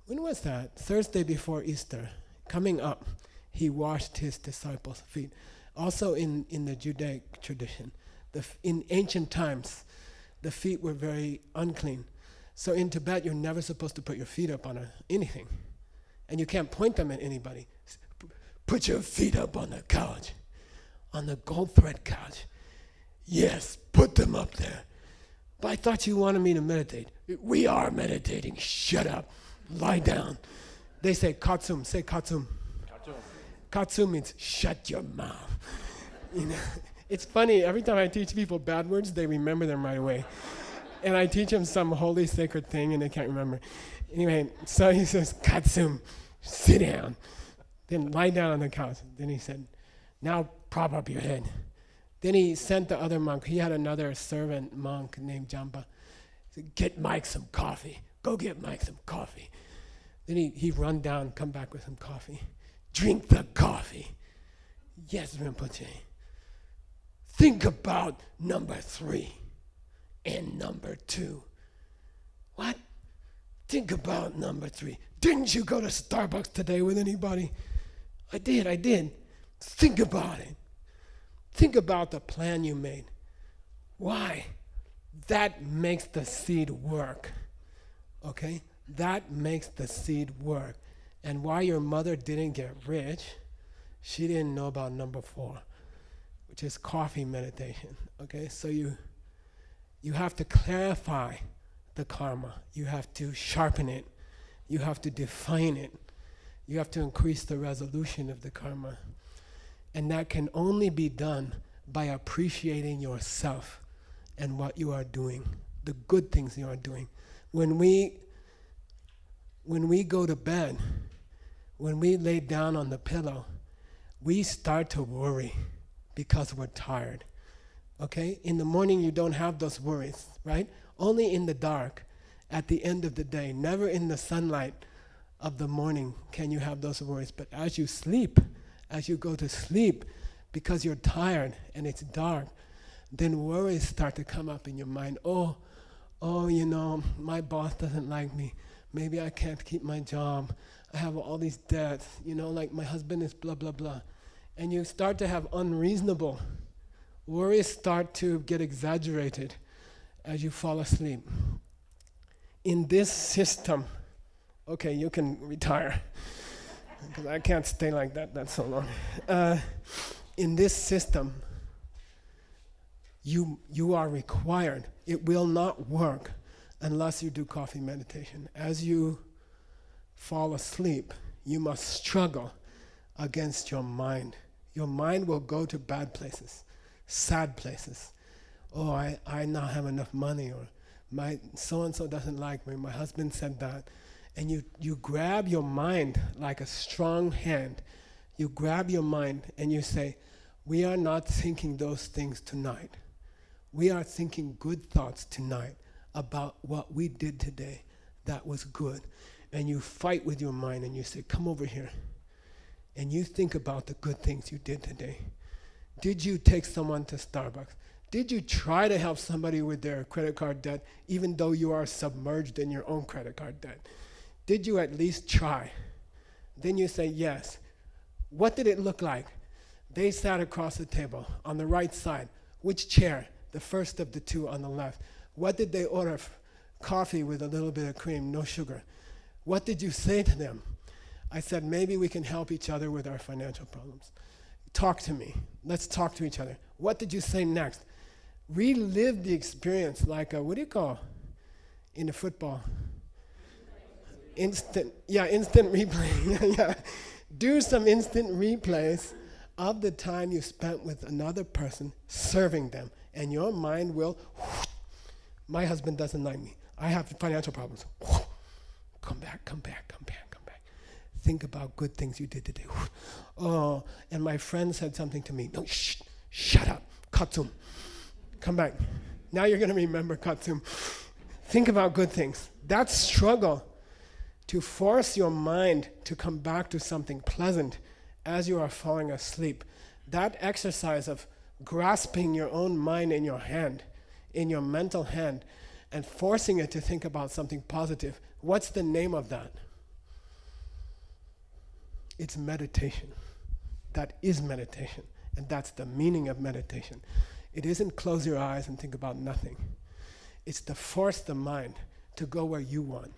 when was that? Thursday before Easter, coming up, he washed his disciples' feet. Also in the Judaic tradition, in ancient times, the feet were very unclean. So in Tibet, you're never supposed to put your feet up on anything. And you can't point them at anybody. Put your feet up on the couch, on the gold thread couch. Yes, put them up there. But I thought you wanted me to meditate. We are meditating. Shut up. Lie down. They say katsum. Say katsum. Katsum. Katsum means shut your mouth. It's funny. Every time I teach people bad words, they remember them right away. And I teach them some holy sacred thing, and they can't remember. Anyway, so he says, katsum, sit down. Then lie down on the couch. Then he said, now prop up your head. Then he sent the other monk. He had another servant monk named Jampa. He said, get Mike some coffee. Go get Mike some coffee. Then he'd run down, come back with some coffee. Drink the coffee. Yes, Rinpoche. Think about number 3 and number 2. What? Think about number 3. Didn't you go to Starbucks today with anybody? I did. Think about it. Think about the plan you made. Why? That makes the seed work. Okay? That makes the seed work. And why your mother didn't get rich, she didn't know about number 4, which is coffee meditation. Okay? So you have to clarify the karma. You have to sharpen it. You have to define it. You have to increase the resolution of the karma. And that can only be done by appreciating yourself and what you are doing, the good things you are doing. When we go to bed, when we lay down on the pillow, we start to worry because we're tired. Okay? In the morning, you don't have those worries, right? Only in the dark, at the end of the day, never in the sunlight of the morning can you have those worries. But as you sleep, as you go to sleep, because you're tired and it's dark, then worries start to come up in your mind. Oh, my boss doesn't like me. Maybe I can't keep my job. I have all these debts. Like my husband is blah, blah, blah. And you start to have unreasonable worries start to get exaggerated as you fall asleep. In this system, okay, you can retire, because I can't stay like that so long. In this system, you are required. It will not work unless you do coffee meditation. As you fall asleep, you must struggle against your mind. Your mind will go to bad places, sad places. oh, I not have enough money, or my so-and-so doesn't like me, my husband said that. And you grab your mind like a strong hand. You grab your mind and you say, we are not thinking those things tonight. We are thinking good thoughts tonight about what we did today that was good. And you fight with your mind and you say, come over here. And you think about the good things you did today. Did you take someone to Starbucks? Did you try to help somebody with their credit card debt even though you are submerged in your own credit card debt? Did you at least try? Then you say yes. What did it look like? They sat across the table on the right side. Which chair? The first of the two on the left. What did they order? Coffee with a little bit of cream, no sugar. What did you say to them? I said, maybe we can help each other with our financial problems. Talk to me. Let's talk to each other. What did you say next? Relive the experience like a, what do you call in the football? Instant replay. Yeah. Do some instant replays of the time you spent with another person serving them. And your mind will, my husband doesn't like me. I have financial problems. Come back. Think about good things you did today. Oh, and my friend said something to me. No, shut up. Katsum. Come back. Now you're going to remember Katsum. Think about good things. That struggle to force your mind to come back to something pleasant as you are falling asleep, that exercise of grasping your own mind in your hand, in your mental hand, and forcing it to think about something positive, what's the name of that? It's meditation. That is meditation. And that's the meaning of meditation. It isn't close your eyes and think about nothing. It's to force the mind to go where you want.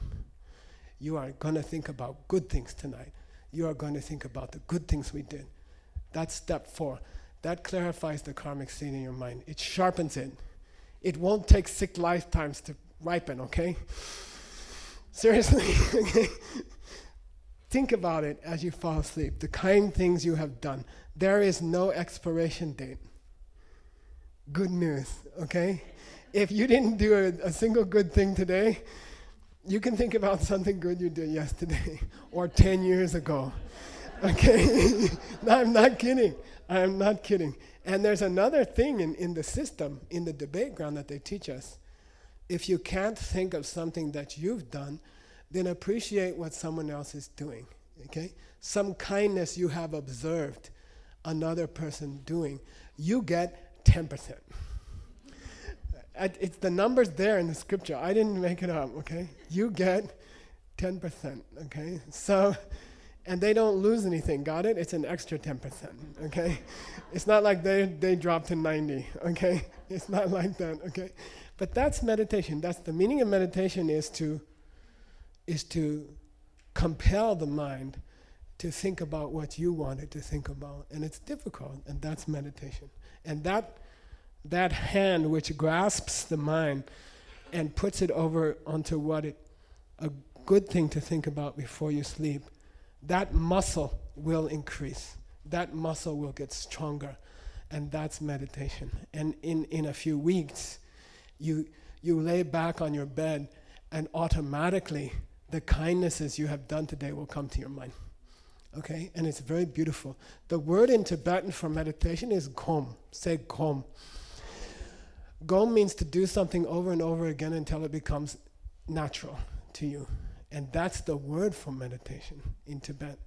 You are going to think about good things tonight. You are going to think about the good things we did. That's step 4. That clarifies the karmic seed in your mind. It sharpens it. It won't take 6 lifetimes to ripen, okay? Seriously, okay? Think about it as you fall asleep, the kind things you have done. There is no expiration date. Good news, okay? If you didn't do a single good thing today, you can think about something good you did yesterday or 10 years ago, okay? No, I'm not kidding. I'm not kidding. And there's another thing in the system, in the debate ground that they teach us. If you can't think of something that you've done, then appreciate what someone else is doing, okay? Some kindness you have observed another person doing, you get 10%. It's the numbers there in the scripture. I didn't make it up, okay? You get 10%, okay? So, and they don't lose anything, got it? It's an extra 10%, okay? It's not like they drop to 90, okay? It's not like that, okay? But that's meditation. That's the meaning of meditation is to compel the mind to think about what you wanted to think about. And it's difficult, and that's meditation. And that hand which grasps the mind and puts it over onto a good thing to think about before you sleep, that muscle will increase. That muscle will get stronger. And that's meditation. And in a few weeks, you lay back on your bed and automatically the kindnesses you have done today will come to your mind. Okay? And it's very beautiful. The word in Tibetan for meditation is gom. Say gom. Gom means to do something over and over again until it becomes natural to you. And that's the word for meditation in Tibet.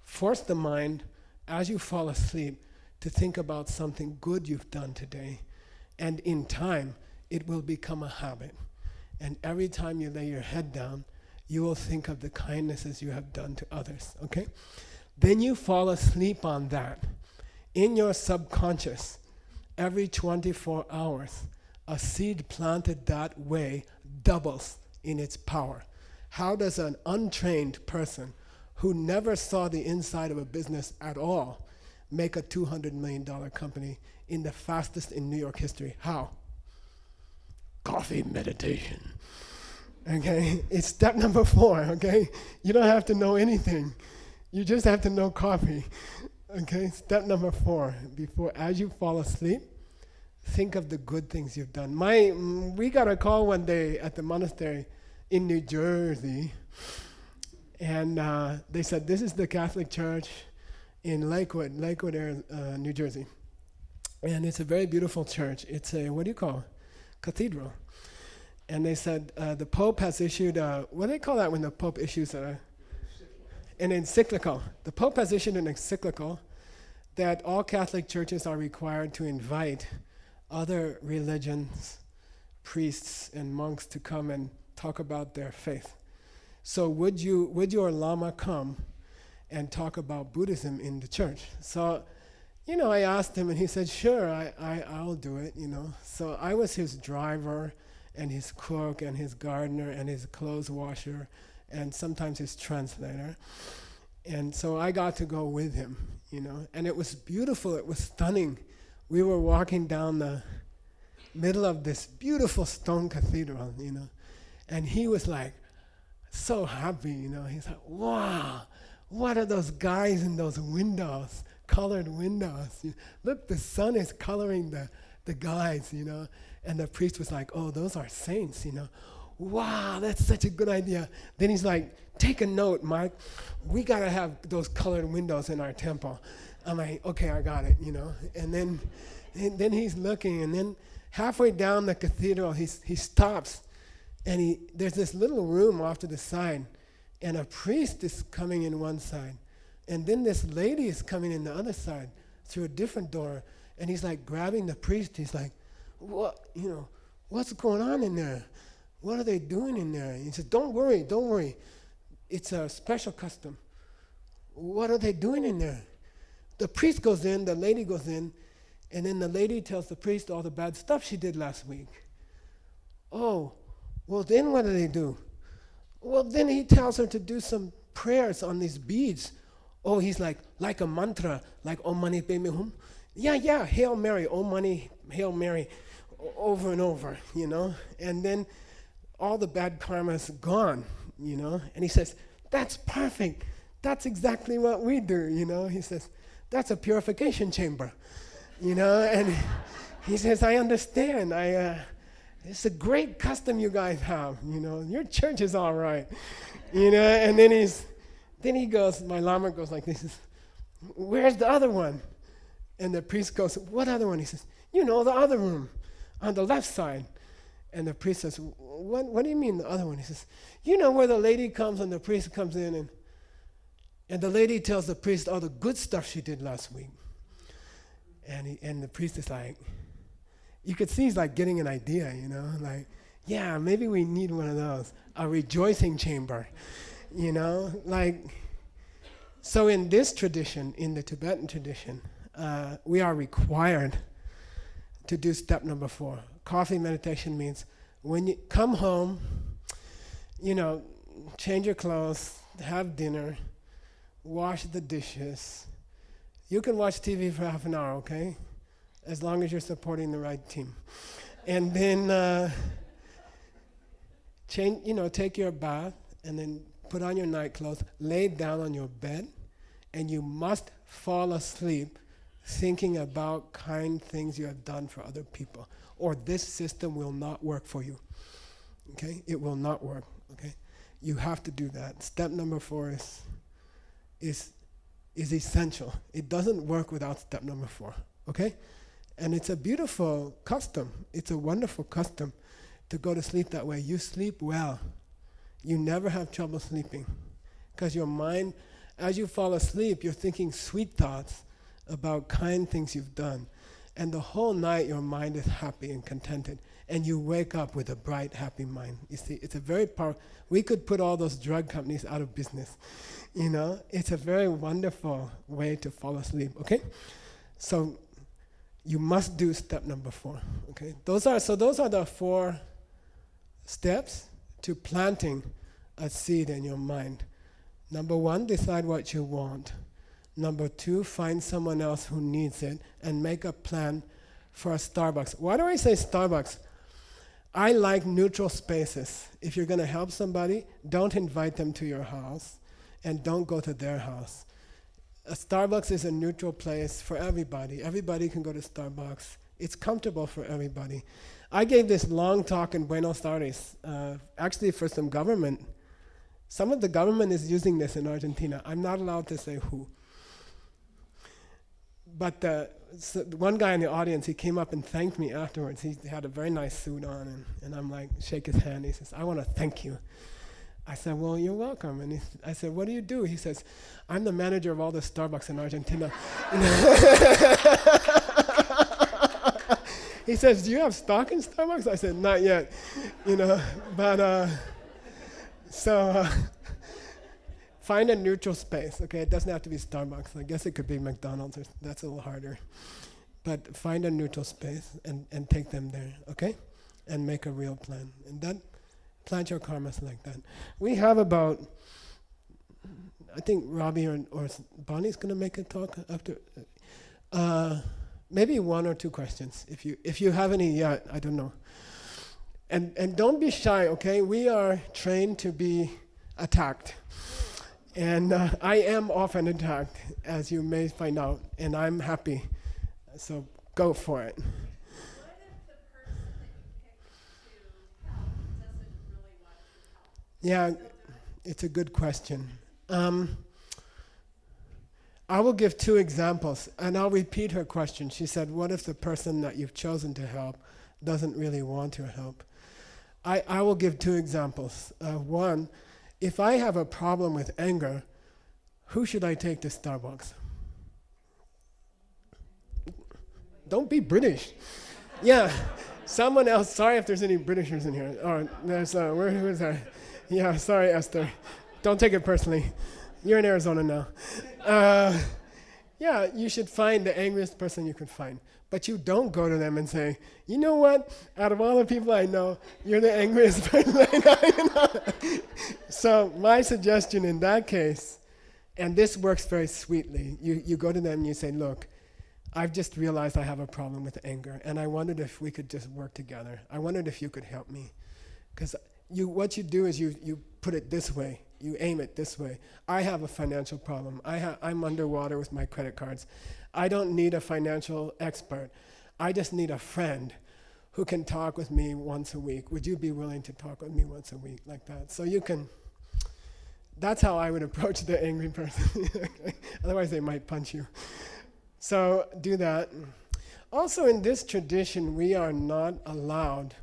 Force the mind, as you fall asleep, to think about something good you've done today. And in time, it will become a habit. And every time you lay your head down, you will think of the kindnesses you have done to others, okay? Then you fall asleep on that. In your subconscious, every 24 hours, a seed planted that way doubles in its power. How does an untrained person who never saw the inside of a business at all make a $200 million company in the fastest in New York history? How? Coffee meditation. Okay, it's step number 4, okay? You don't have to know anything. You just have to know coffee. Okay, step number 4, as you fall asleep, think of the good things you've done. We got a call one day at the monastery in New Jersey, and they said, this is the Catholic Church in Lakewood, New Jersey. And it's a very beautiful church. It's a, what do you call it? Cathedral. And they said, the Pope has issued what do they call that when the Pope issues an encyclical? The Pope has issued an encyclical that all Catholic churches are required to invite other religions, priests and monks to come and talk about their faith. So would your Lama come and talk about Buddhism in the church? So, I asked him, and he said, sure, I'll do it, So I was his driver and his cook and his gardener and his clothes washer and sometimes his translator. And so I got to go with him, And it was beautiful, it was stunning. We were walking down the middle of this beautiful stone cathedral, And he was like so happy, He's like, wow, what are those guys in those windows? Colored windows. Look, the sun is coloring the guys, And the priest was like, oh, those are saints, Wow, that's such a good idea. Then he's like, take a note, Mike. We got to have those colored windows in our temple. I'm like, okay, I got it, And then he's looking, and then halfway down the cathedral, he stops, and there's this little room off to the side, and a priest is coming in one side. And then this lady is coming in the other side through a different door. And he's like grabbing the priest. He's like, what, what's going on in there? What are they doing in there? And he says, don't worry. It's a special custom. What are they doing in there? The priest goes in, the lady goes in, and then the lady tells the priest all the bad stuff she did last week. Oh, well then what do they do? Well, then he tells her to do some prayers on these beads. Oh, he's like a mantra, like Om Mani Padme Hum. Yeah, Hail Mary, Om Mani, Hail Mary, over and over, And then all the bad karma's gone, And he says, that's perfect. That's exactly what we do, He says, that's a purification chamber, And he says, I understand. It's a great custom you guys have, Your church is all right, And then he goes, my Lama goes like this, where's the other one? And the priest goes, what other one? He says, the other room on the left side. And the priest says, what do you mean the other one? He says, where the lady comes and the priest comes in and the lady tells the priest all the good stuff she did last week. And the priest is like, you could see he's like getting an idea, like, yeah, maybe we need one of those, a rejoicing chamber. So in this tradition, in the Tibetan tradition, we are required to do step number 4. Coffee meditation means when you come home, change your clothes, have dinner, wash the dishes. You can watch TV for half an hour, okay? As long as you're supporting the right team. And then take your bath, and then put on your night clothes, lay down on your bed, and you must fall asleep thinking about kind things you have done for other people, or this system will not work for you. Okay? It will not work. Okay? You have to do that. Step number 4 is essential. It doesn't work without step number 4. Okay? And it's a beautiful custom. It's a wonderful custom to go to sleep that way. You sleep well. You never have trouble sleeping, because your mind, as you fall asleep, you're thinking sweet thoughts about kind things you've done. And the whole night your mind is happy and contented. And you wake up with a bright, happy mind. You see, it's a very powerful, we could put all those drug companies out of business. It's a very wonderful way to fall asleep, okay? So you must do step number 4, okay? Those are the 4 steps to planting a seed in your mind. Number 1, decide what you want. Number 2, find someone else who needs it and make a plan for a Starbucks. Why do I say Starbucks? I like neutral spaces. If you're going to help somebody, don't invite them to your house and don't go to their house. A Starbucks is a neutral place for everybody. Everybody can go to Starbucks. It's comfortable for everybody. I gave this long talk in Buenos Aires, actually for some government. Some of the government is using this in Argentina. I'm not allowed to say who. But so the one guy in the audience, he came up and thanked me afterwards. He had a very nice suit on, and I'm like, shake his hand. He says, I want to thank you. I said, well, you're welcome. And I said, what do you do? He says, I'm the manager of all the Starbucks in Argentina. He says, do you have stock in Starbucks? I said, not yet, but so find a neutral space, okay? It doesn't have to be Starbucks. I guess it could be McDonald's, that's a little harder. But find a neutral space and take them there, okay? And make a real plan. And that, plant your karmas like that. We have about, I think Robbie or Bonnie's gonna make a talk after. Maybe 1 or 2 questions. If you have any yet, I don't know. And don't be shy, okay? We are trained to be attacked. And I am often attacked, as you may find out, and I'm happy. So go for it. What if the person that you picked to help doesn't really want to help? Yeah, it's a good question. I will give 2 examples, and I'll repeat her question. She said, what if the person that you've chosen to help doesn't really want your help? I will give 2 examples. One, if I have a problem with anger, who should I take to Starbucks? Don't be British. Yeah, someone else. Sorry if there's any Britishers in here. Oh, there's, who is that? Yeah, sorry, Esther. Don't take it personally. You're in Arizona now. Yeah, you should find the angriest person you can find. But you don't go to them and say, you know what? Out of all the people I know, you're the angriest person I know. So my suggestion in that case, and this works very sweetly, you go to them and you say, look, I've just realized I have a problem with anger, and I wondered if we could just work together. I wondered if you could help me. Because what you do is you put it this way. You aim it this way. I have a financial problem. I'm underwater with my credit cards. I don't need a financial expert. I just need a friend who can talk with me once a week. Would you be willing to talk with me once a week like that? So you can, that's how I would approach the angry person. Otherwise they might punch you. So do that. Also in this tradition, we are not allowed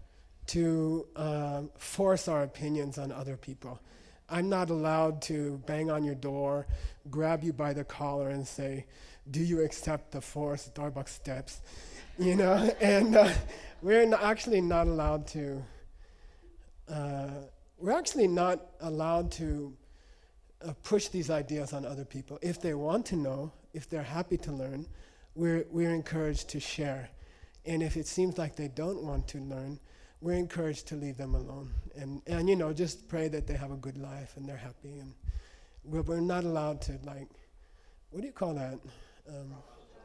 to force our opinions on other people. I'm not allowed to bang on your door, grab you by the collar and say, do you accept the 4 Starbucks steps? And we're actually not allowed to, push these ideas on other people. If they want to know, if they're happy to learn, we're encouraged to share. And if it seems like they don't want to learn, we're encouraged to leave them alone and just pray that they have a good life and they're happy. And we're not allowed to, what do you call that?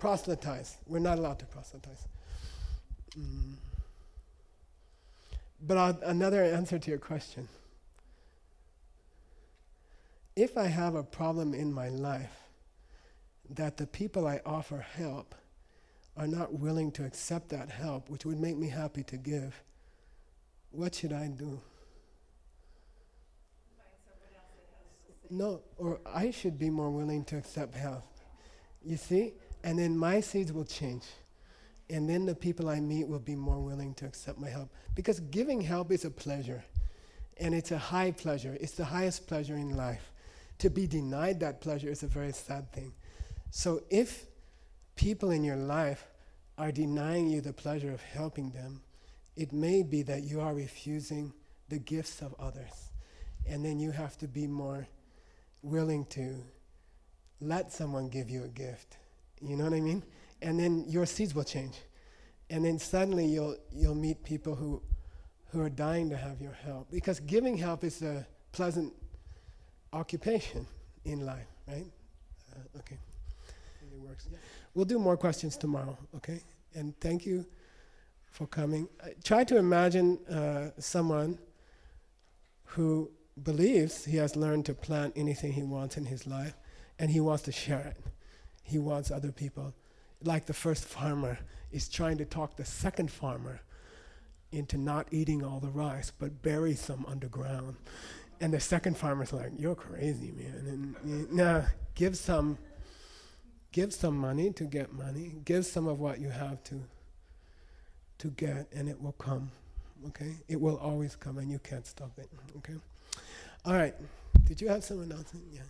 Proselytize. We're not allowed to proselytize. But another answer to your question. If I have a problem in my life that the people I offer help are not willing to accept that help, which would make me happy to give, what should I do? Find someone else that has the same. No, or I should be more willing to accept help. You see? And then my seeds will change. And then the people I meet will be more willing to accept my help. Because giving help is a pleasure. And it's a high pleasure. It's the highest pleasure in life. To be denied that pleasure is a very sad thing. So if people in your life are denying you the pleasure of helping them, it may be that you are refusing the gifts of others. And then you have to be more willing to let someone give you a gift. You know what I mean? And then your seeds will change. And then suddenly you'll meet people who are dying to have your help. Because giving help is a pleasant occupation in life, right? Okay. It works. Yeah. We'll do more questions tomorrow, okay? And thank you for coming. Try to imagine someone who believes he has learned to plant anything he wants in his life, and he wants to share it. He wants other people. like the first farmer is trying to talk the second farmer into not eating all the rice, but bury some underground. And the second farmer's like, "You're crazy, man." And nah, give some money to get money. Give some of what you have to get, and it will come. Okay, it will always come, and you can't stop it. Okay. All right. Did you have some announcement? Yeah.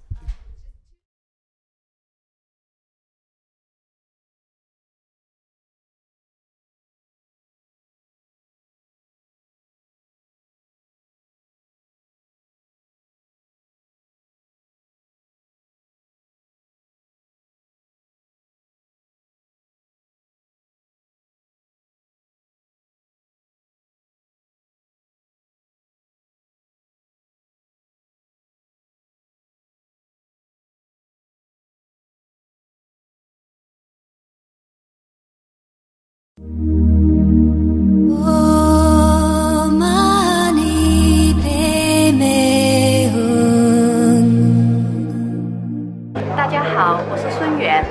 大家好，我是孙媛，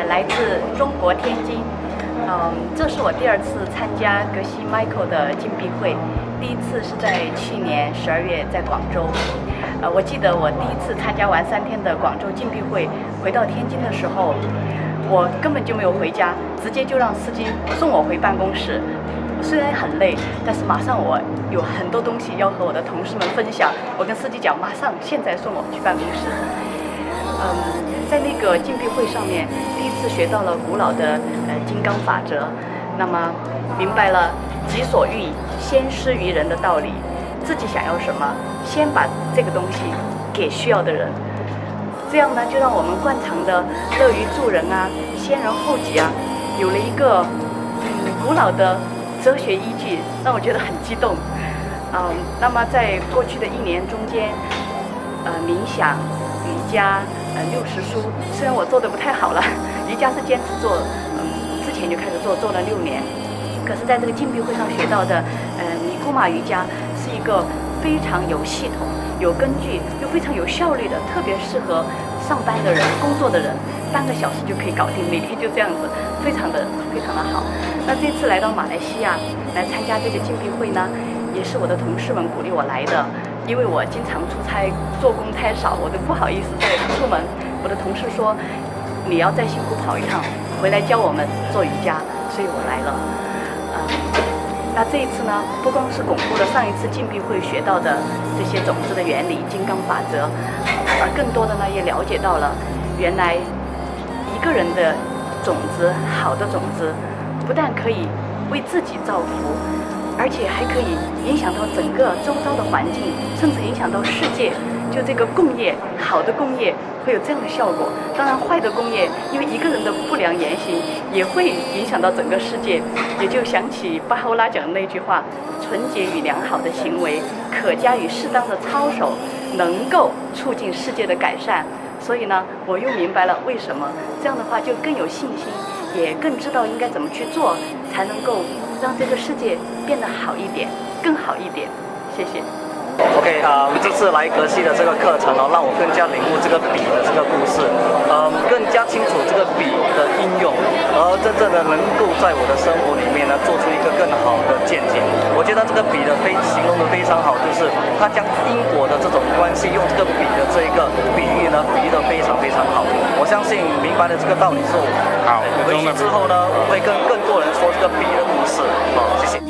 来自中国天津。这是我第2次参加格西 Michael 的禁闭会，第1次是在去年12月在广州。我记得我第1次参加完3天的广州禁闭会，回到天津的时候，我根本就没有回家，直接就让司机送我回办公室。虽然很累，但是马上我有很多东西要和我的同事们分享。我跟司机讲，马上现在送我去办公室。在那个禁闭会上面，第1次学到了古老的金刚法则，那么明白了己所欲，先施于人的道理。自己想要什么，先把这个东西给需要的人。这样呢，就让我们惯常的乐于助人啊，先人后己啊，有了一个古老的哲学依据，让我觉得很激动。那么在过去的1年中间，冥想、瑜伽、60书，虽然我做的不太好了，瑜伽是坚持做，之前就开始做了6年，可是在这个禁闭会上学到的，尼姑玛瑜伽是一个非常有系统、有根据又非常有效率的，特别适合上班的人、工作的人，半个小时就可以搞定，每天就这样子，非常的好。那这次来到马来西亚来参加这个禁闭会呢，也是我的同事们鼓励我来的。因为我经常出差，做工太少，我都不好意思再出门。我的同事说，你要再辛苦跑一趟，回来教我们做瑜伽，所以我来了。那这一次呢，不光是巩固了上一次禁闭会学到的这些种子的原理、金刚法则，而更多的呢，也了解到了原来一个人的种子，好的种子，不但可以为自己造福，而且还可以影响到整个周遭的环境，甚至影响到世界。就这个共业，好的共业会有这样的效果。当然，坏的共业，因为一个人的不良言行，也会影响到整个世界。也就想起巴哈欧拉讲的那句话：纯洁与良好的行为，可加以适当的操守，能够促进世界的改善。所以呢，我又明白了为什么这样的话就更有信心，也更知道应该怎么去做，才能够让这个世界变得好一点，更好一点。谢谢。OK 这次来格西的这个课程让我更加领悟这个笔的这个故事，更加清楚这个笔的应用，而真正的能够在我的生活里面呢，做出一个更好的见解。我觉得这个笔的形容的非常好，就是它将因果的这种关系用这个笔的这一个比喻呢，比喻得非常好。我相信明白了这个道理之后，回去之后呢，我会跟更多人说这个笔的故事。好，谢谢。